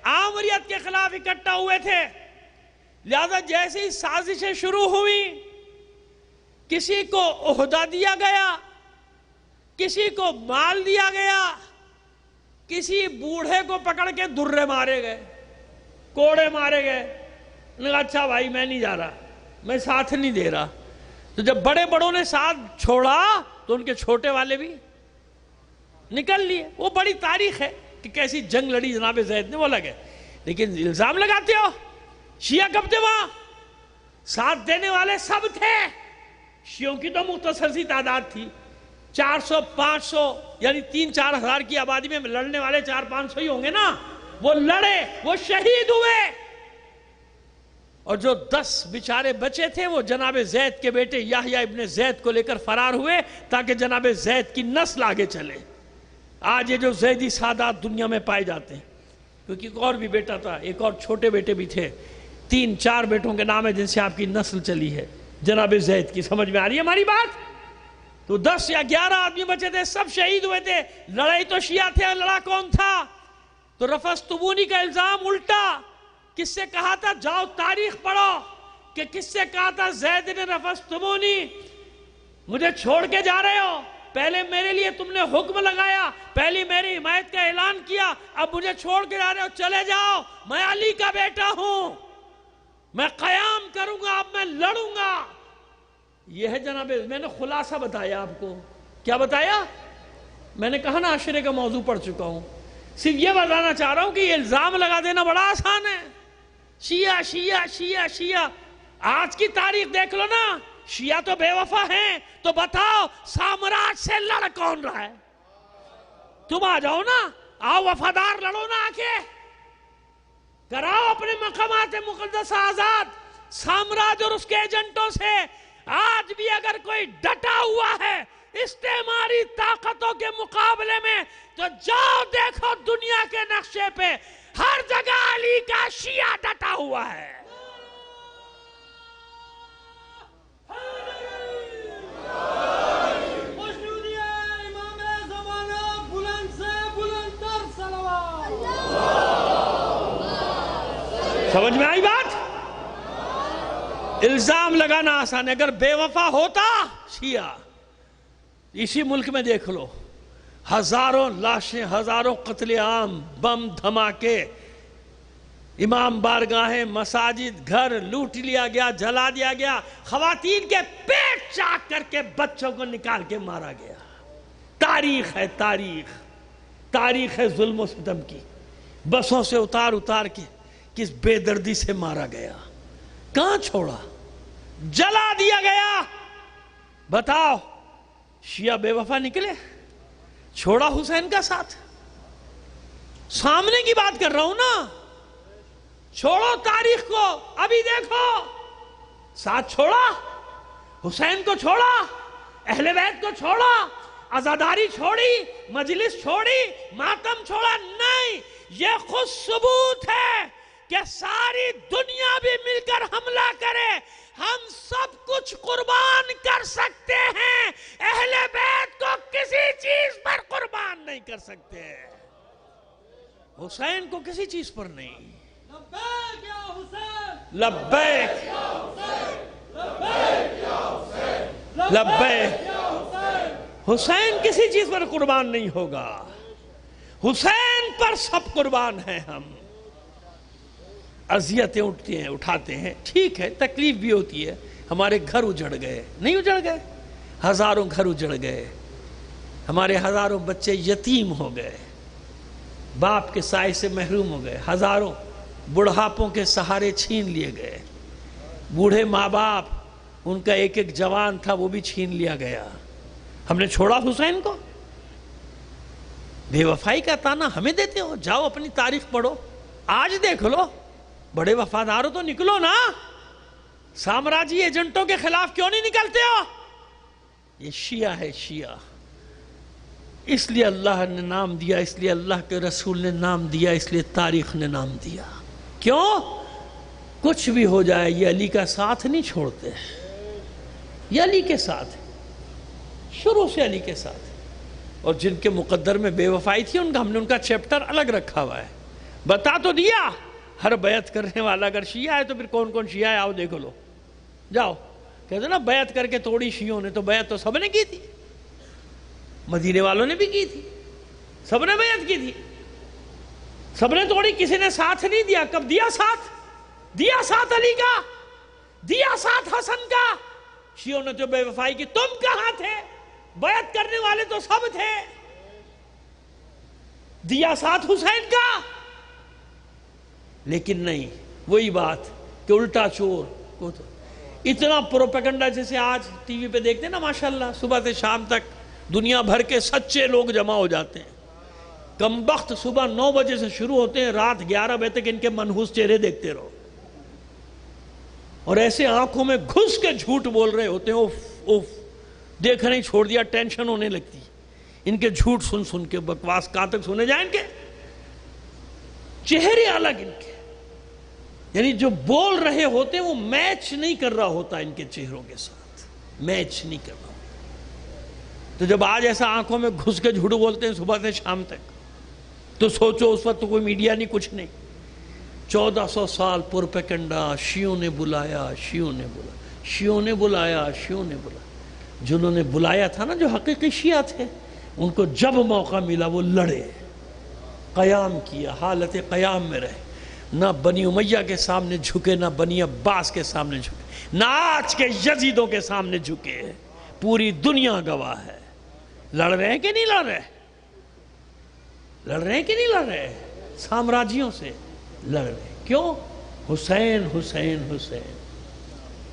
S1: آمریت کے خلاف اکٹھا ہوئے تھے. لہذا جیسے ہی سازشیں شروع ہوئی، کسی کو عہدہ دیا گیا، کسی کو مال دیا گیا، کسی بوڑھے کو پکڑ کے درے مارے گئے، کوڑے مارے گئے. نے کہا اچھا بھائی میں نہیں جا رہا، میں ساتھ نہیں دے رہا. تو جب بڑے بڑوں نے ساتھ چھوڑا تو ان کے چھوٹے والے بھی نکل لیے. وہ بڑی تاریخ ہے کہ کیسی جنگ لڑی جناب زید نے، وہ لگے. لیکن الزام لگاتے ہو شیعہ کب تھے وہاں؟ ساتھ دینے والے سب تھے. شیعوں کی تو مختصر سی تعداد تھی، 400-500، یعنی 3-4 ہزار کی آبادی میں لڑنے والے 400-500 ہی ہوں گے نا. وہ لڑے، وہ شہید ہوئے. اور جو 10 بیچارے بچے تھے وہ جناب زید کے بیٹے یحییٰ ابن زید کو لے کر فرار ہوئے تاکہ جناب زید کی نسل آگے چلے. آج یہ جو زیدی سادات دنیا میں پائے جاتے ہیں، کیونکہ ایک اور بھی بیٹا تھا، ایک اور چھوٹے بیٹے بھی تھے، 3-4 بیٹوں کے نام ہے جن سے آپ کی نسل چلی ہے جناب زید کی. سمجھ میں آ رہی ہے ہماری بات؟ تو 10 یا 11 آدمی بچے تھے، سب شہید ہوئے تھے. لڑائی تو شیعہ تھے، لڑا کون تھا؟ تو رفستمونی کا الزام الٹا. کس سے کہا تھا؟ جاؤ تاریخ پڑھو کہ کس سے کہا تھا زید نے رفستمونی مجھے چھوڑ کے جا رہے ہو، پہلے میرے لیے تم نے حکم لگایا، پہلی میری حمایت کا اعلان کیا، اب مجھے چھوڑ کے جا رہے ہو، چلے جاؤ، میں علی کا بیٹا ہوں، میں قیام کروں گا، اب میں لڑوں گا. یہ ہے جناب. میں نے خلاصہ بتایا آپ کو. کیا بتایا؟ میں نے کہا نا عشرے کا موضوع پڑھ چکا ہوں. صرف یہ بتانا چاہ رہا ہوں کہ یہ الزام لگا دینا بڑا آسان ہے. شیعہ شیعہ شیعہ شیعہ. آج کی تاریخ دیکھ لو نا، شیعہ تو بے وفا ہیں، تو بتاؤ سامراج سے لڑ کون رہا ہے؟ تم آ جاؤ نا، آؤ وفادار لڑو نا، آکے کراؤ اپنے مقامات مقدس آزاد سامراج اور اس کے ایجنٹوں سے. آج بھی اگر کوئی ڈٹا ہوا ہے استعماری طاقتوں کے مقابلے میں تو جاؤ دیکھو دنیا کے نقشے پہ ہر جگہ علی کا شیعہ ڈٹا ہوا ہے. سمجھ میں آئی بات؟ الزام لگانا آسان ہے. اگر بے وفا ہوتا شیعہ، اسی ملک میں دیکھ لو، ہزاروں لاشیں، ہزاروں قتل عام، بم دھماکے، امام بارگاہیں، مساجد، گھر لوٹ لیا گیا، جلا دیا گیا، خواتین کے پیٹ چاک کر کے بچوں کو نکال کے مارا گیا. تاریخ ہے، تاریخ ہے ظلم و ستم کی. بسوں سے اتار کے کس بے دردی سے مارا گیا، کہاں چھوڑا؟ جلا دیا گیا. بتاؤ شیعہ بے وفا نکلے؟ چھوڑا حسین کا ساتھ؟ سامنے کی بات کر رہا ہوں نا. چھوڑو تاریخ کو، ابھی دیکھو ساتھ چھوڑا، حسین کو چھوڑا، اہل بیت کو چھوڑا، عزاداری چھوڑی، مجلس چھوڑی، ماتم چھوڑا؟ نہیں. یہ خود ثبوت ہے کہ ساری دنیا بھی مل کر حملہ کرے، ہم سب کچھ قربان کر سکتے ہیں، اہل بیت کو کسی چیز پر قربان نہیں کر سکتے. حسین کو کسی چیز پر نہیں. لبیک یا حسین، لبیک یا حسین، لبیک یا حسین، لبیک یا حسین. حسین کسی چیز پر قربان نہیں ہوگا، حسین پر سب قربان ہیں. ہم اذیتیں اٹھاتے ہیں، ٹھیک ہے، تکلیف بھی ہوتی ہے. ہمارے گھر اجڑ گئے، نہیں اجڑ گئے؟ ہزاروں گھر اجڑ گئے، ہمارے ہزاروں بچے یتیم ہو گئے، باپ کے سائے سے محروم ہو گئے، ہزاروں بڑھاپوں کے سہارے چھین لیے گئے، بوڑھے ماں باپ، ان کا ایک ایک جوان تھا وہ بھی چھین لیا گیا. ہم نے چھوڑا حسین کو؟ بے وفائی کا تانا ہمیں دیتے ہو؟ جاؤ اپنی تاریخ پڑھو، آج دیکھ لو. بڑے وفاداروں تو نکلو نا، سامراجی ایجنٹوں کے خلاف کیوں نہیں نکلتے ہو؟ یہ شیعہ ہے، شیعہ. اس لیے اللہ نے نام دیا، اس لیے اللہ کے رسول نے نام دیا، اس لیے تاریخ نے نام دیا. کیوں؟ کچھ بھی ہو جائے یہ علی کا ساتھ نہیں چھوڑتے. یہ علی کے ساتھ، شروع سے علی کے ساتھ. اور جن کے مقدر میں بے وفائی تھی ہم نے ان کا چیپٹر الگ رکھا ہوا ہے. بتا تو دیا. ہر بیعت کرنے والا اگر شیعہ ہے تو پھر کون کون شیعہ ہے آؤ دیکھو لو. جاؤ. کہتے نا بیعت کر کے توڑی شیعوں نے، تو بیعت تو سب نے کی تھی، مدینے والوں نے بھی کی تھی، سب نے بیعت کی تھی، سب نے توڑی، کسی نے ساتھ نہیں دیا. کب دیا ساتھ؟ دیا ساتھ علی کا، دیا ساتھ حسن کا. شیعوں نے جو بے وفائی کی، تم کہاں تھے؟ بیعت کرنے والے تو سب تھے. دیا ساتھ حسین کا. لیکن نہیں، وہی بات کہ الٹا چور. اتنا پروپیگنڈا جیسے آج ٹی وی پہ دیکھتے ہیں نا، ماشاءاللہ صبح سے شام تک دنیا بھر کے سچے لوگ جمع ہو جاتے ہیں. کمبخت صبح 9 بجے سے شروع ہوتے ہیں، رات 11 بجے تک ان کے منحوس چہرے دیکھتے رہو، اور ایسے آنکھوں میں گھس کے جھوٹ بول رہے ہوتے ہیں. اوف اوف، دیکھنا ہی چھوڑ دیا، ٹینشن ہونے لگتی ان کے جھوٹ سن سن کے. بکواس کہاں تک سنے جائیں ان کے؟ چہرے الگ ان کے، یعنی جو بول رہے ہوتے ہیں وہ میچ نہیں کر رہا ہوتا ان کے چہروں کے ساتھ، میچ نہیں کر رہا ہوتا۔ تو جب آج ایسا آنکھوں میں گھس کے جھوٹ بولتے ہیں صبح سے شام تک، تو سوچو اس وقت تو کوئی میڈیا نہیں، کچھ نہیں۔ 1400 سال پرپیکنڈا شیعوں نے بلایا، شیعوں نے بلایا، شیعوں نے بلایا، شیعوں نے بلایا۔ جنہوں نے بلایا تھا نا، جو حقیقی شیعہ تھے، ان کو جب موقع ملا وہ لڑے، قیام کیا، حالت قیام میں رہے، نہ بنی امیہ کے سامنے جھکے، نہ بنی عباس کے سامنے جھکے، نہ آج کے یزیدوں کے سامنے جھکے۔ پوری دنیا گواہ ہے۔ لڑ رہے ہیں کہ نہیں لڑ رہے؟ لڑ رہے ہیں کہ نہیں لڑ رہے؟ سامراجیوں سے لڑ رہے ہیں۔ کیوں؟ حسین حسین حسین۔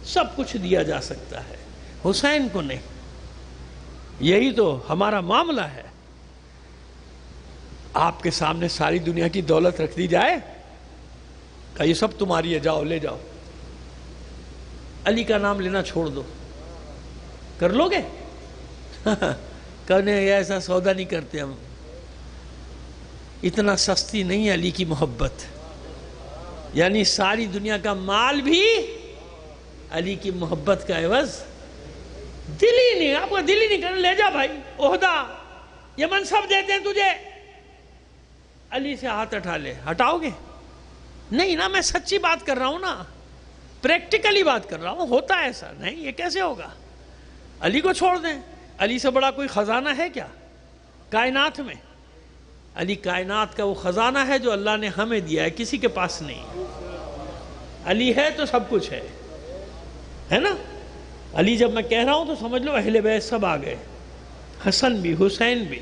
S1: سب کچھ دیا جا سکتا ہے، حسین کو نہیں۔ یہی تو ہمارا معاملہ ہے۔ آپ کے سامنے ساری دنیا کی دولت رکھ دی جائے کہ یہ سب تمہاری ہے، جاؤ لے جاؤ، علی کا نام لینا چھوڑ دو، کر لو گے؟ کہنے ایسا سودا نہیں کرتے ہم، اتنا سستی نہیں ہے علی کی محبت۔ یعنی ساری دنیا کا مال بھی علی کی محبت کا عوض دل ہی نہیں، آپ کا دل ہی نہیں کرنا، لے جا بھائی، عہدہ یہ منصب دیتے ہیں تجھے، علی سے ہاتھ ہٹا لے، ہٹاؤ گے؟ نہیں نا، میں سچی بات کر رہا ہوں نا، پریکٹیکلی بات کر رہا ہوں۔ ہوتا ہے ایسا نہیں، یہ کیسے ہوگا؟ علی کو چھوڑ دیں، علی سے بڑا کوئی خزانہ ہے کیا کائنات میں؟ علی کائنات کا وہ خزانہ ہے جو اللہ نے ہمیں دیا ہے، کسی کے پاس نہیں۔ علی ہے تو سب کچھ ہے نا؟ علی جب میں کہہ رہا ہوں تو سمجھ لو اہل بیت سب آ گئے، حسن بھی، حسین بھی،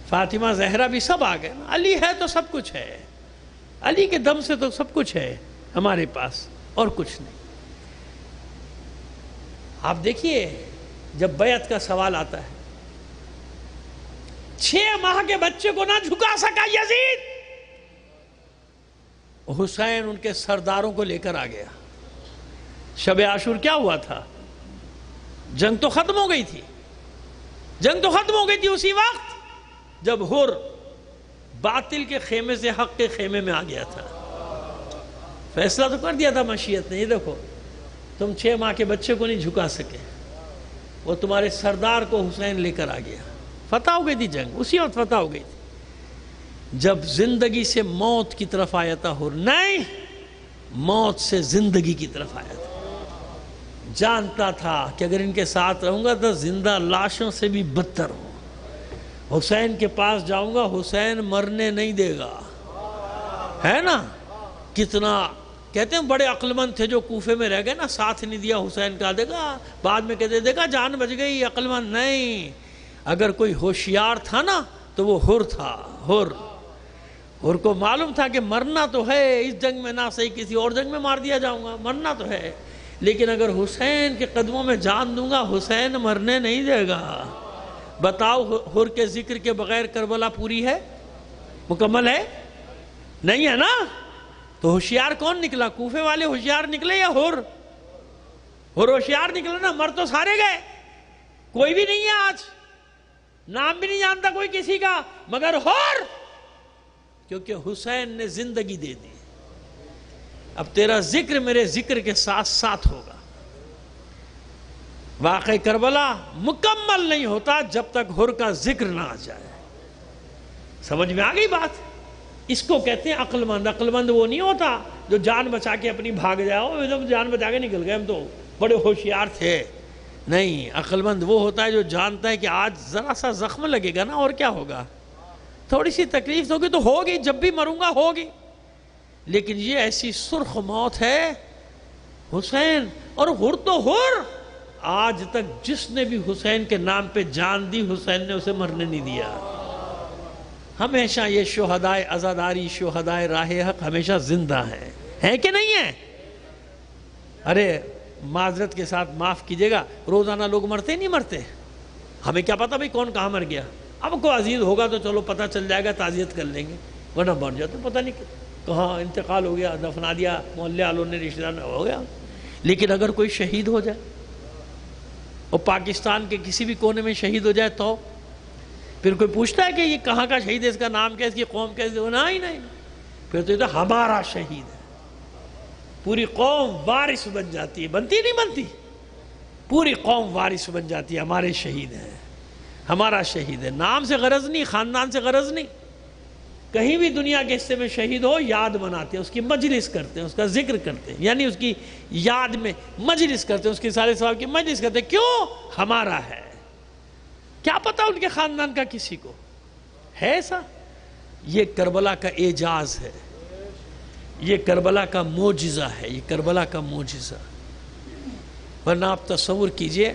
S1: فاطمہ زہرا بھی، سب آ گئے۔ علی ہے تو سب کچھ ہے، علی کے دم سے تو سب کچھ ہے ہمارے پاس، اور کچھ نہیں۔ آپ دیکھیے جب بیعت کا سوال آتا ہے، 6 ماہ کے بچے کو نہ جھکا سکا یزید، حسین ان کے سرداروں کو لے کر آ گیا۔ شب عاشور کیا ہوا تھا؟ جنگ تو ختم ہو گئی تھی، جنگ تو ختم ہو گئی تھی اسی وقت جب حر باطل کے خیمے سے حق کے خیمے میں آ گیا تھا۔ فیصلہ تو کر دیا تھا مشیت نے، یہ دیکھو تم 6 ماہ کے بچے کو نہیں جھکا سکے، وہ تمہارے سردار کو حسین لے کر آ گیا۔ فتح ہو گئی تھی جنگ، اسی وقت فتح ہو گئی تھی جب زندگی سے موت کی طرف آیا تھا حر، نہیں، موت سے زندگی کی طرف آیا تھا۔ جانتا تھا کہ اگر ان کے ساتھ رہوں گا تو زندہ لاشوں سے بھی بدتر ہوں، حسین کے پاس جاؤں گا حسین مرنے نہیں دے گا، ہے نا؟ کتنا کہتے ہیں بڑے عقل مند تھے جو کوفے میں رہ گئے نا، ساتھ نہیں دیا حسین کا، دیکھا بعد میں کہتے دیکھا جان بچ گئی، عقل مند نہیں۔ اگر کوئی ہوشیار تھا نا تو وہ حر تھا، حر کو معلوم تھا کہ مرنا تو ہے اس جنگ میں، نہ صحیح کسی اور جنگ میں مار دیا جاؤں گا، مرنا تو ہے، لیکن اگر حسین کے قدموں میں جان دوں گا حسین مرنے نہیں دے گا۔ بتاؤ حر کے ذکر کے بغیر کربلا پوری ہے، مکمل ہے؟ نہیں ہے نا؟ تو ہوشیار کون نکلا؟ کوفے والے ہوشیار نکلے یا حر؟ حر ہوشیار نکلا نا، مر تو سارے گئے، کوئی بھی نہیں ہے آج، نام بھی نہیں جانتا کوئی کسی کا مگر حر، کیونکہ حسین نے زندگی دے دی۔ اب تیرا ذکر میرے ذکر کے ساتھ ساتھ ہوگا۔ واقع کربلا مکمل نہیں ہوتا جب تک حر کا ذکر نہ آ جائے۔ سمجھ میں آ گئی بات؟ اس کو کہتے ہیں عقل مند۔ عقل مند وہ نہیں ہوتا جو جان بچا کے اپنی بھاگ جاؤ، جان بچا کے نکل گئے ہم تو بڑے ہوشیار تھے، نہیں۔ عقل مند وہ ہوتا ہے جو جانتا ہے کہ آج ذرا سا زخم لگے گا نا، اور کیا ہوگا، تھوڑی سی تکلیف ہوگی تو ہوگی، جب بھی مروں گا ہوگی، لیکن یہ ایسی سرخ موت ہے حسین۔ اور حر تو حر، آج تک جس نے بھی حسین کے نام پہ جان دی حسین نے اسے مرنے نہیں دیا۔ ہمیشہ یہ شہدائے عزاداری، شہدائے راہ حق ہمیشہ زندہ ہیں کہ نہیں ہیں؟ ارے معذرت کے ساتھ معاف کیجئے گا، روزانہ لوگ مرتے نہیں مرتے؟ ہمیں کیا پتا بھئی کون کہاں مر گیا؟ اب کو عزیز ہوگا تو چلو پتہ چل جائے گا، تعزیت کر لیں گے، ورنہ مر جاتے پتہ نہیں کہاں انتقال ہو گیا، دفنا دیا محلے والوں نے، رشتہ دار ہو گیا۔ لیکن اگر کوئی شہید ہو جائے اور پاکستان کے کسی بھی کونے میں شہید ہو جائے تو پھر کوئی پوچھتا ہے کہ یہ کہاں کا شہید ہے، اس کا نام کیا ہے، اس کی قوم کیا ہے؟ نہیں، پھر تو یہ تو ہمارا شہید ہے، پوری قوم وارث بن جاتی ہے، بنتی نہیں بنتی؟ پوری قوم وارث بن جاتی ہے، ہمارے شہید ہیں، ہمارا شہید ہے۔ نام سے غرض نہیں، خاندان سے غرض نہیں، کہیں بھی دنیا کے حصے میں شہید ہو یاد مناتے ہیں، اس کی مجلس کرتے ہیں، اس کا ذکر کرتے ہیں، یعنی اس کی یاد میں مجلس کرتے ہیں، اس کی سارے ثواب کی مجلس کرتے ہیں۔ کیوں؟ ہمارا ہے۔ کیا پتا ان کے خاندان کا کسی کو ہے ایسا؟ یہ کربلا کا اعجاز ہے، یہ کربلا کا معجزہ ہے، یہ کربلا کا معجزہ۔ ورنہ آپ تصور کیجئے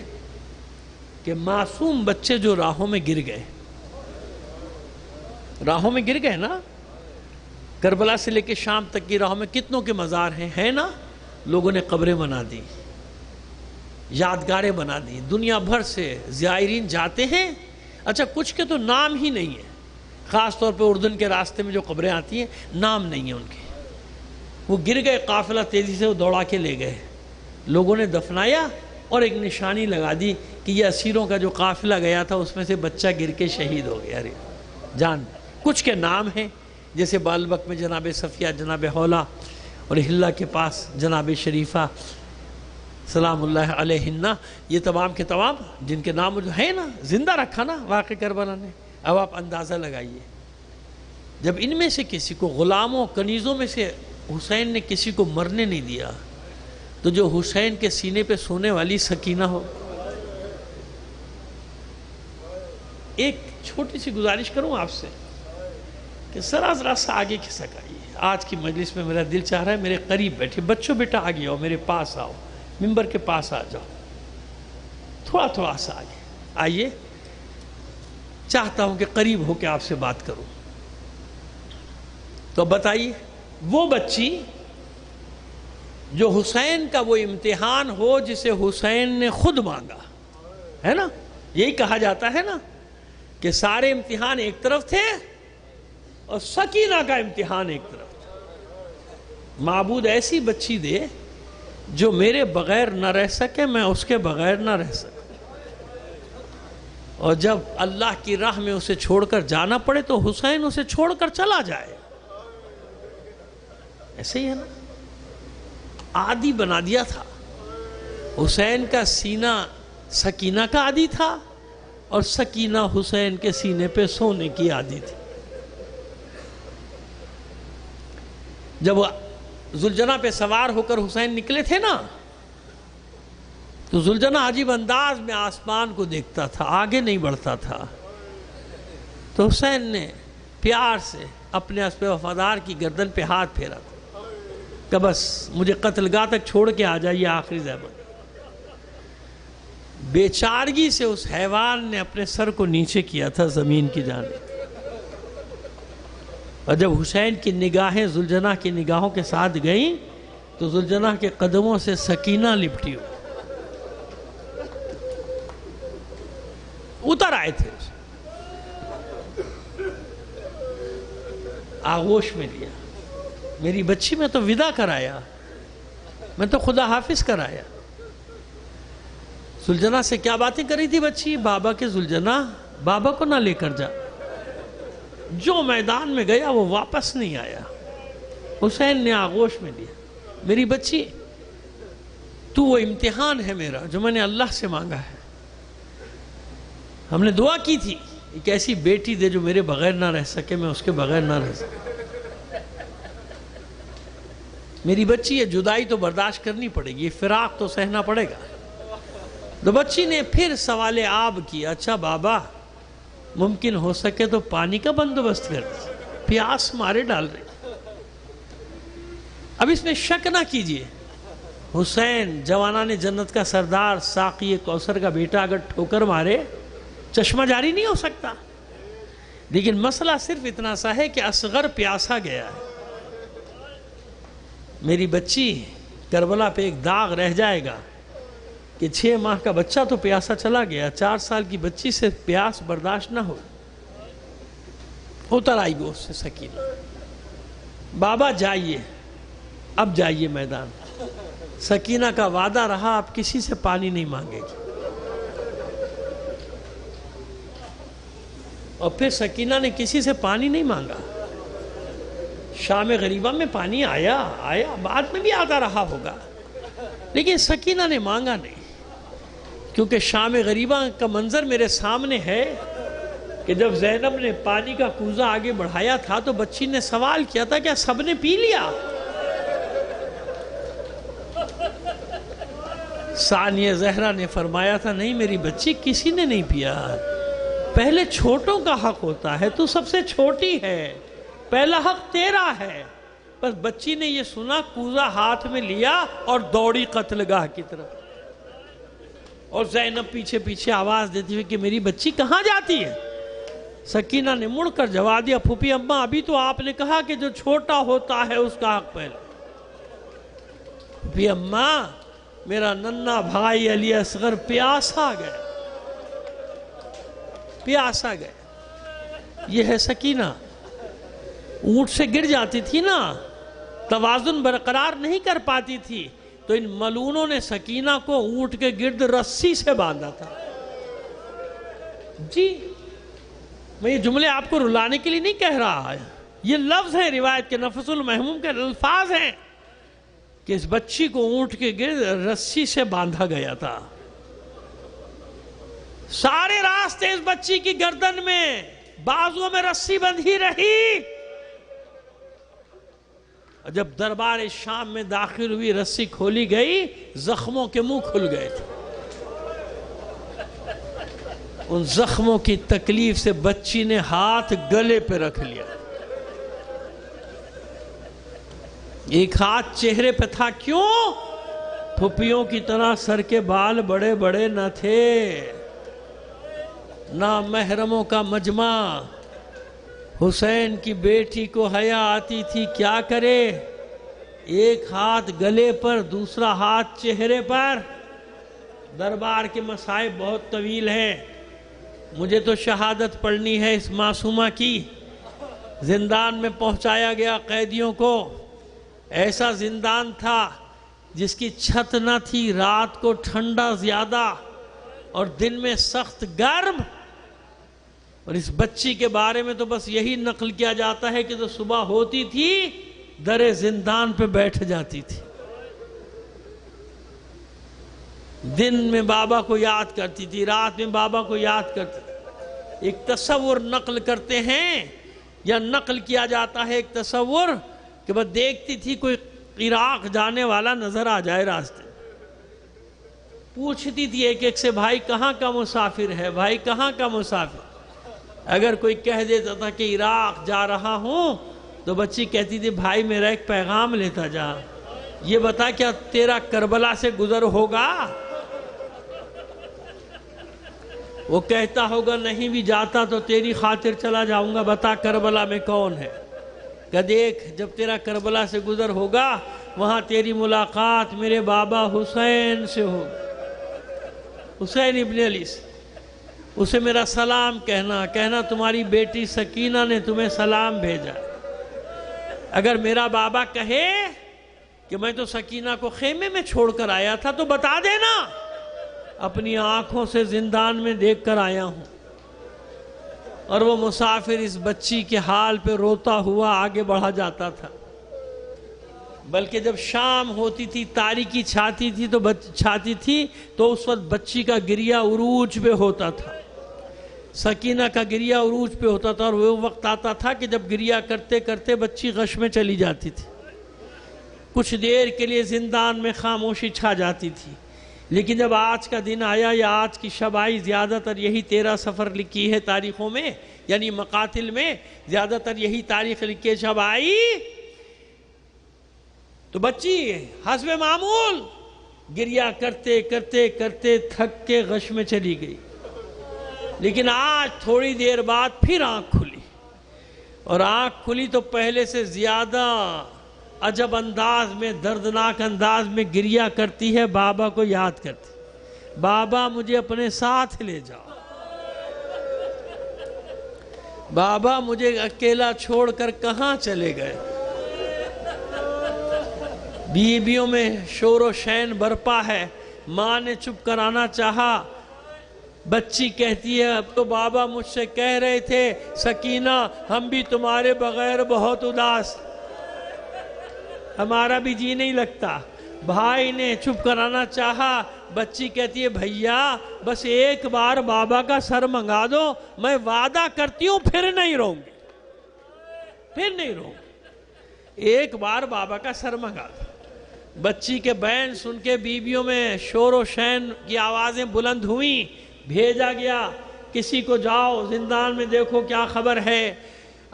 S1: کہ معصوم بچے جو راہوں میں گر گئے، راہوں میں گر گئے نا، کربلا سے لے کے شام تک کی راہوں میں کتنوں کے مزار ہیں نا؟ لوگوں نے قبریں بنا دی، یادگاریں بنا دی، دنیا بھر سے زائرین جاتے ہیں۔ اچھا کچھ کے تو نام ہی نہیں ہے، خاص طور پہ اردن کے راستے میں جو قبریں آتی ہیں نام نہیں ہیں ان کے، وہ گر گئے، قافلہ تیزی سے وہ دوڑا کے لے گئے، لوگوں نے دفنایا اور ایک نشانی لگا دی کہ یہ اسیروں کا جو قافلہ گیا تھا اس میں سے بچہ گر کے شہید ہو گیا۔ جان کچھ کے نام ہیں، جیسے بالبک میں جناب صفیہ، جناب حولہ، اور ہلہ کے پاس جناب شریفہ سلام اللہ علیہن، یہ تمام کے تمام جن کے نام جو ہیں نا، زندہ رکھا نا واقع کربلا نے۔ اب آپ اندازہ لگائیے، جب ان میں سے کسی کو، غلاموں کنیزوں میں سے حسین نے کسی کو مرنے نہیں دیا، تو جو حسین کے سینے پہ سونے والی سکینہ ہو۔ ایک چھوٹی سی گزارش کروں آپ سے کہ ذرا سا آگے کھسک آئیے، آج کی مجلس میں میرا دل چاہ رہا ہے میرے قریب بیٹھے بچوں، بیٹا آگے آؤ، میرے پاس آؤ، ممبر کے پاس آ جاؤ، تھوڑا سا آگے آئیے، چاہتا ہوں کہ قریب ہو کے آپ سے بات کروں۔ تو بتائیے، وہ بچی جو حسین کا وہ امتحان ہو جسے حسین نے خود مانگا ہے نا، یہی کہا جاتا ہے نا کہ سارے امتحان ایک طرف تھے اور سکینہ کا امتحان ایک طرف تھا۔ معبود ایسی بچی دے جو میرے بغیر نہ رہ سکے، میں اس کے بغیر نہ رہ سکوں، اور جب اللہ کی راہ میں اسے چھوڑ کر جانا پڑے تو حسین اسے چھوڑ کر چلا جائے۔ ایسے ہی ہے نا، عادی بنا دیا تھا۔ حسین کا سینہ سکینہ کا عادی تھا اور سکینہ حسین کے سینے پہ سونے کی عادی تھی۔ جب وہ ذوالجناح پہ سوار ہو کر حسین نکلے تھے نا، تو ذوالجناح عجیب انداز میں آسمان کو دیکھتا تھا، آگے نہیں بڑھتا تھا۔ تو حسین نے پیار سے اپنے اسب وفادار کی گردن پہ ہاتھ پھیرا تھا کہ بس مجھے قتل گاہ تک چھوڑ کے آ جائیے، آخری زحمت۔ بیچارگی سے اس حیوان نے اپنے سر کو نیچے کیا تھا زمین کی جانب، اور جب حسین کی نگاہیں ذوالجناح کی نگاہوں کے ساتھ گئیں تو ذوالجناح کے قدموں سے سکینہ لپٹی ہو اتر آئے تھے، آغوش میں لیا، میری بچی میں تو ودا کرایا، میں تو خدا حافظ کرایا۔ ذوالجناح سے کیا باتیں کری تھی بچی؟ بابا کے ذوالجناح بابا کو نہ لے کر جا، جو میدان میں گیا وہ واپس نہیں آیا۔ حسین نے آغوش میں لیا، میری بچی تو وہ امتحان ہے میرا جو میں نے اللہ سے مانگا ہے، ہم نے دعا کی تھی ایک ایسی بیٹی دے جو میرے بغیر نہ رہ سکے، میں اس کے بغیر نہ رہ سکے۔ میری بچی یہ جدائی تو برداشت کرنی پڑے گی، یہ فراق تو سہنا پڑے گا۔ تو بچی نے پھر سوال آب کیا، اچھا بابا ممکن ہو سکے تو پانی کا بندوبست کر دیں، پیاس مارے ڈال رہے۔ اب اس میں شک نہ کیجئے، حسین جوانان جنت کا سردار، ساقی کوثر کا بیٹا اگر ٹھوکر مارے چشمہ جاری نہیں ہو سکتا، لیکن مسئلہ صرف اتنا سا ہے کہ اصغر پیاسا گیا ہے۔ میری بچی کربلا پہ ایک داغ رہ جائے گا کہ 6 ماہ کا بچہ تو پیاسا چلا گیا، 4 سال کی بچی سے پیاس برداشت نہ ہو۔ اتر آئی گو اس سے سکینہ، بابا جائیے، اب جائیے میدان۔ سکینہ کا وعدہ رہا اب کسی سے پانی نہیں مانگے گی، اور پھر سکینہ نے کسی سے پانی نہیں مانگا، شام غریبہ میں پانی آیا بعد میں بھی آتا رہا ہوگا، لیکن سکینہ نے مانگا نہیں، کیونکہ شام غریبہ کا منظر میرے سامنے ہے کہ جب زینب نے پانی کا کوزہ آگے بڑھایا تھا تو بچی نے سوال کیا تھا کیا سب نے پی لیا؟ ثانیہ زہرا نے فرمایا تھا نہیں میری بچی، کسی نے نہیں پیا، پہلے چھوٹوں کا حق ہوتا ہے، تو سب سے چھوٹی ہے، پہلا حق تیرا ہے۔ بس بچی نے یہ سنا، کوزہ ہاتھ میں لیا اور دوڑی قتل گاہ کی طرف، اور زینب پیچھے پیچھے آواز دیتی ہوئی کہ میری بچی کہاں جاتی ہے؟ سکینہ نے مڑ کر جواب دیا پھوپھی اماں ابھی تو آپ نے کہا کہ جو چھوٹا ہوتا ہے اس کا حق پہلے۔ پھوپھی اماں میرا ننھا بھائی علی اصغر پیاسا گئے، یہ ہے سکینہ۔ اونٹ سے گر جاتی تھی نا، توازن برقرار نہیں کر پاتی تھی، تو ان ملونوں نے سکینہ کو اونٹ کے گرد رسی سے باندھا تھا۔ جی میں یہ جملے آپ کو رلانے کے لیے نہیں کہہ رہا ہے، یہ لفظ ہیں روایت کے، نفس المحموم کے الفاظ ہیں کہ اس بچی کو اونٹ کے گرد رسی سے باندھا گیا تھا۔ سارے راستے اس بچی کی گردن میں بازوں میں رسی بندھی رہی، جب دربار شام میں داخل ہوئی رسی کھولی گئی، زخموں کے منہ کھل گئے تھے۔ ان زخموں کی تکلیف سے بچی نے ہاتھ گلے پہ رکھ لیا، ایک ہاتھ چہرے پہ تھا، کیوں؟ پھپھیوں کی طرح سر کے بال بڑے بڑے نہ تھے، نہ محرموں کا مجمع۔ حسین کی بیٹی کو حیا آتی تھی، کیا کرے؟ ایک ہاتھ گلے پر، دوسرا ہاتھ چہرے پر۔ دربار کے مصائب بہت طویل ہیں، مجھے تو شہادت پڑھنی ہے اس معصومہ کی۔ زندان میں پہنچایا گیا قیدیوں کو، ایسا زندان تھا جس کی چھت نہ تھی، رات کو ٹھنڈا زیادہ اور دن میں سخت گرم، اور اس بچی کے بارے میں تو بس یہی نقل کیا جاتا ہے کہ تو صبح ہوتی تھی در زندان پہ بیٹھ جاتی تھی، دن میں بابا کو یاد کرتی تھی، رات میں بابا کو یاد کرتی تھی۔ ایک تصور نقل کرتے ہیں یا نقل کیا جاتا ہے، ایک تصور کہ بس دیکھتی تھی کوئی عراق جانے والا نظر آ جائے راستے، پوچھتی تھی ایک ایک سے بھائی کہاں کا مسافر ہے، بھائی کہاں کا مسافر۔ اگر کوئی کہہ دیتا تھا کہ عراق جا رہا ہوں تو بچی کہتی تھی بھائی میرا ایک پیغام لیتا جا، یہ بتا کیا تیرا کربلا سے گزر ہوگا؟ وہ کہتا ہوگا نہیں بھی جاتا تو تیری خاطر چلا جاؤں گا، بتا کربلا میں کون ہے؟ کہ دیکھ جب تیرا کربلا سے گزر ہوگا وہاں تیری ملاقات میرے بابا حسین سے ہوگی، حسین ابن علی سے، اسے میرا سلام کہنا تمہاری بیٹی سکینہ نے تمہیں سلام بھیجا۔ اگر میرا بابا کہے کہ میں تو سکینہ کو خیمے میں چھوڑ کر آیا تھا تو بتا دینا، اپنی آنکھوں سے زندان میں دیکھ کر آیا ہوں۔ اور وہ مسافر اس بچی کے حال پہ روتا ہوا آگے بڑھا جاتا تھا، بلکہ جب شام ہوتی تھی تاریکی چھاتی تھی تو اس وقت بچی کا گریہ عروج پہ ہوتا تھا، سکینہ کا گریہ عروج پہ ہوتا تھا، اور وہ وقت آتا تھا کہ جب گریہ کرتے کرتے بچی غش میں چلی جاتی تھی، کچھ دیر کے لیے زندان میں خاموشی چھا جاتی تھی۔ لیکن جب آج کا دن آیا یا آج کی شب آئی، زیادہ تر یہی 13 سفر لکھی ہے تاریخوں میں، یعنی مقاتل میں زیادہ تر یہی تاریخ لکھی ہے، شب آئی تو بچی حسب معمول گریہ کرتے کرتے کرتے تھک کے غش میں چلی گئی۔ لیکن آج تھوڑی دیر بعد پھر آنکھ کھلی، اور آنکھ کھلی تو پہلے سے زیادہ عجب انداز میں، دردناک انداز میں گریہ کرتی ہے، بابا کو یاد کرتی، بابا مجھے اپنے ساتھ لے جاؤ، بابا مجھے اکیلا چھوڑ کر کہاں چلے گئے۔ بیویوں میں شور و شین برپا ہے، ماں نے چپ کرانا چاہا، بچی کہتی ہے اب تو بابا مجھ سے کہہ رہے تھے سکینہ ہم بھی تمہارے بغیر بہت اداس، ہمارا بھی جی نہیں لگتا۔ بھائی نے چپ کرانا چاہا، بچی کہتی ہے بھیا بس ایک بار بابا کا سر منگا دو، میں وعدہ کرتی ہوں پھر نہیں رہوں گی، پھر نہیں رہوں گی، ایک بار بابا کا سر منگا دو۔ بچی کے بیان سن کے بیویوں میں شور و شین کی آوازیں بلند ہوئیں، بھیجا گیا کسی کو جاؤ زندان میں دیکھو کیا خبر ہے۔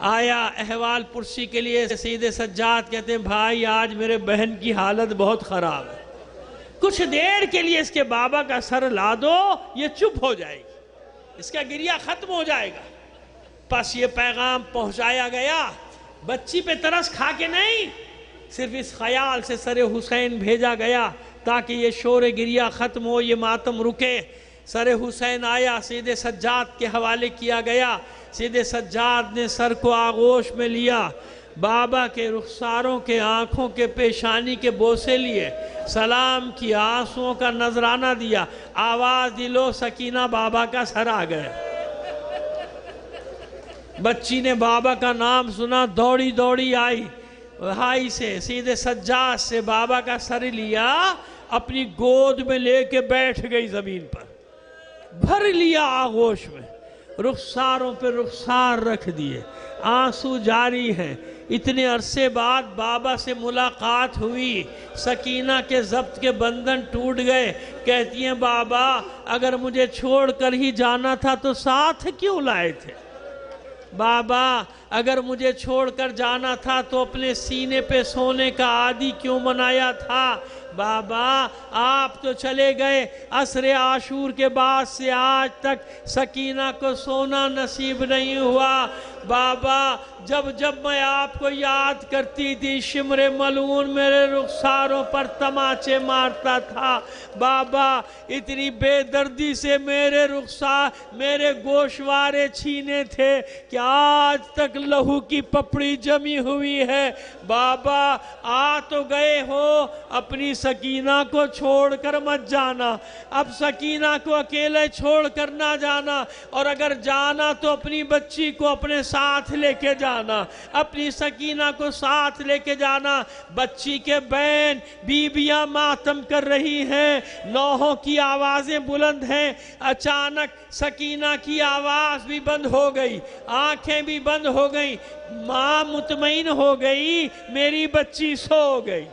S1: آیا احوال پرسی کے لیے، سید سجاد کہتے ہیں بھائی آج میرے بہن کی حالت بہت خراب ہے، کچھ دیر کے لیے اس کے بابا کا سر لا دو، یہ چپ ہو جائے گی، اس کا گریہ ختم ہو جائے گا۔ پس یہ پیغام پہنچایا گیا، بچی پہ ترس کھا کے نہیں، صرف اس خیال سے سر حسین بھیجا گیا تاکہ یہ شور گریہ ختم ہو، یہ ماتم رکے۔ سر حسین آیا، سید سجاد کے حوالے کیا گیا، سید سجاد نے سر کو آغوش میں لیا، بابا کے رخساروں کے آنکھوں کے پیشانی کے بوسے لیے، سلام کیا، آنسوؤں کا نذرانہ دیا، آواز دی لو سکینہ بابا کا سر آ گیا۔ بچی نے بابا کا نام سنا، دوڑی دوڑی آئی، بھائی سے سید سجاد سے بابا کا سر لیا، اپنی گود میں لے کے بیٹھ گئی زمین پر، بھر لیا آغوش میں، رخساروں پہ رخسار رکھ دیے، آنسو جاری ہیں۔ اتنے عرصے بعد بابا سے ملاقات ہوئی، سکینہ کے ضبط کے بندھن ٹوٹ گئے، کہتی ہیں بابا اگر مجھے چھوڑ کر ہی جانا تھا تو ساتھ کیوں لائے تھے؟ بابا اگر مجھے چھوڑ کر جانا تھا تو اپنے سینے پہ سونے کا عادی کیوں بنایا تھا؟ بابا آپ تو چلے گئے، عصر عاشور کے بعد سے آج تک سکینہ کو سونا نصیب نہیں ہوا۔ بابا جب جب میں آپ کو یاد کرتی تھی شمر ملعون میرے رخساروں پر تماچے مارتا تھا۔ بابا اتنی بے دردی سے میرے رخسار، میرے گوشوارے چھینے تھے کہ آج تک لہو کی پپڑی جمی ہوئی ہے۔ بابا آ تو گئے ہو، اپنی سکینہ کو چھوڑ کر مت جانا، اب سکینہ کو اکیلے چھوڑ کر نہ جانا، اور اگر جانا تو اپنی بچی کو اپنے ساتھ لے کے جانا، اپنی سکینہ کو ساتھ لے کے جانا۔ بچی کے بین بیویاں ماتم کر رہی ہیں، نوحوں کی آوازیں بلند ہیں۔ اچانک سکینہ کی آواز بھی بند ہو گئی، آنکھیں بھی بند ہو گئیں، ماں مطمئن ہو گئی میری بچی سو گئی۔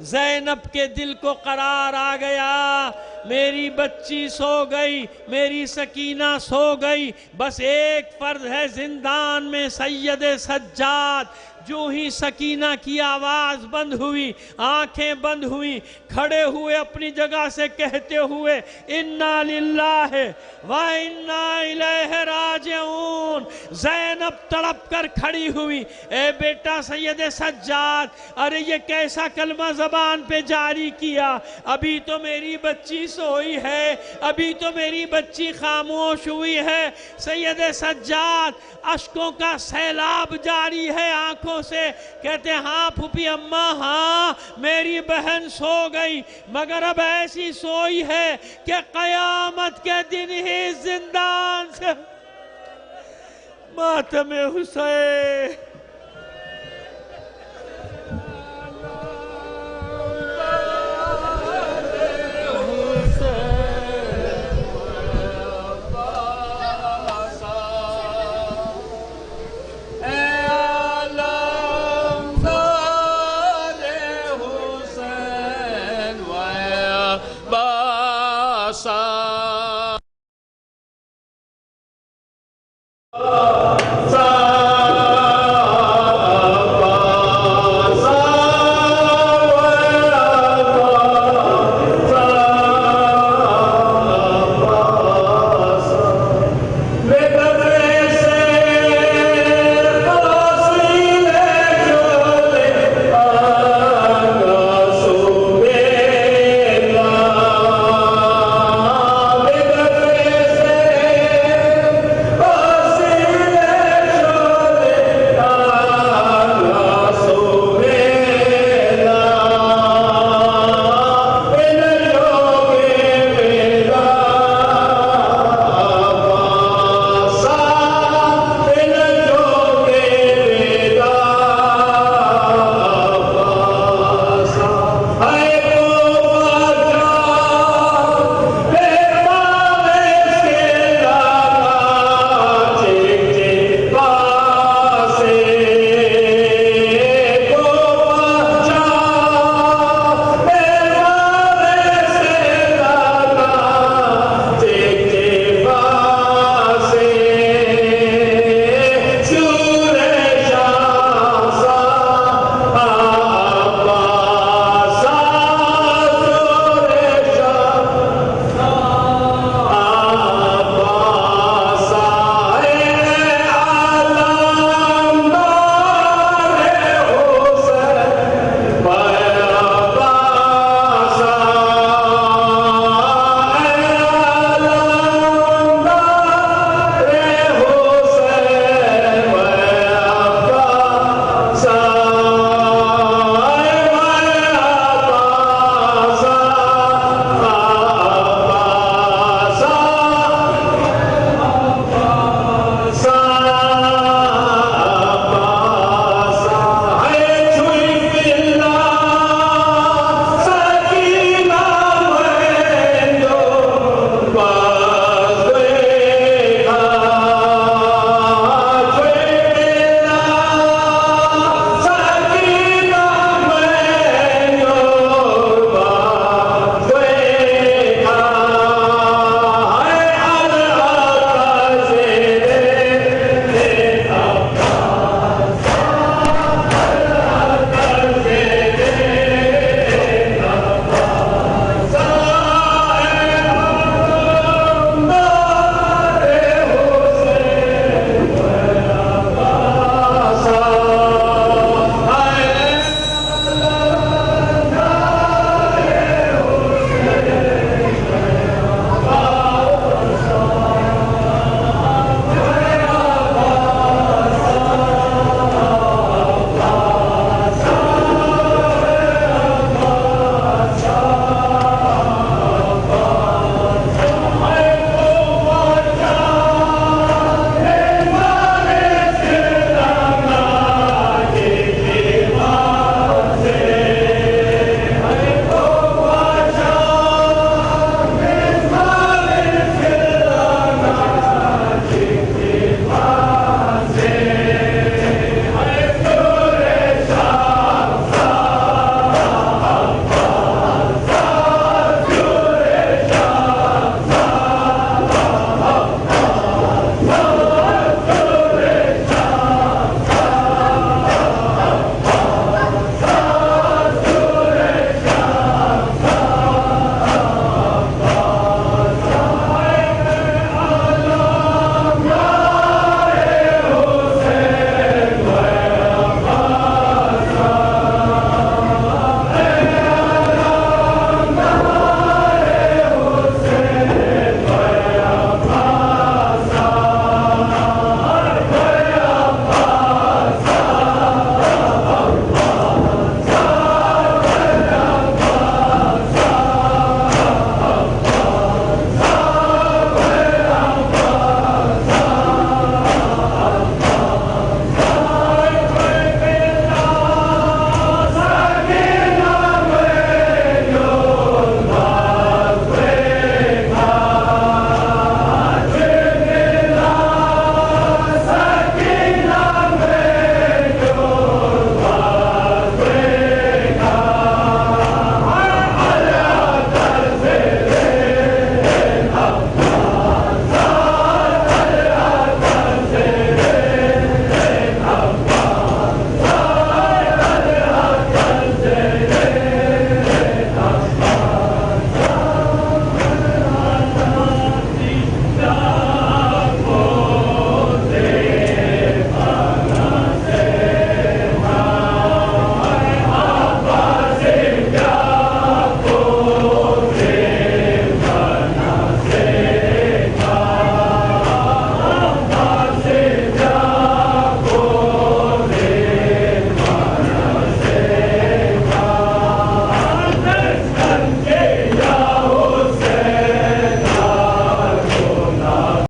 S1: زینب کے دل کو قرار آ گیا، میری بچی سو گئی، میری سکینہ سو گئی، بس ایک فرد ہے زندان میں سید سجاد۔ جو ہی سکینہ کی آواز بند ہوئی، آنکھیں بند ہوئی، کھڑے ہوئے اپنی جگہ سے کہتے ہوئے انا للہ و انا الیہ راجعون۔ زینب تڑپ کر کھڑی ہوئی، اے بیٹا سید سجاد، ارے یہ کیسا کلمہ زبان پہ جاری کیا؟ ابھی تو میری بچی سوئی ہے، ابھی تو میری بچی خاموش ہوئی ہے۔ سید سجاد اشکوں کا سیلاب جاری ہے آنکھوں سے، کہتے ہاں پھوپھی اماں ہاں میری بہن سو گئی، مگر اب ایسی سوئی ہے کہ قیامت کے دن ہی زندان سے ماتم حسین۔
S2: Oh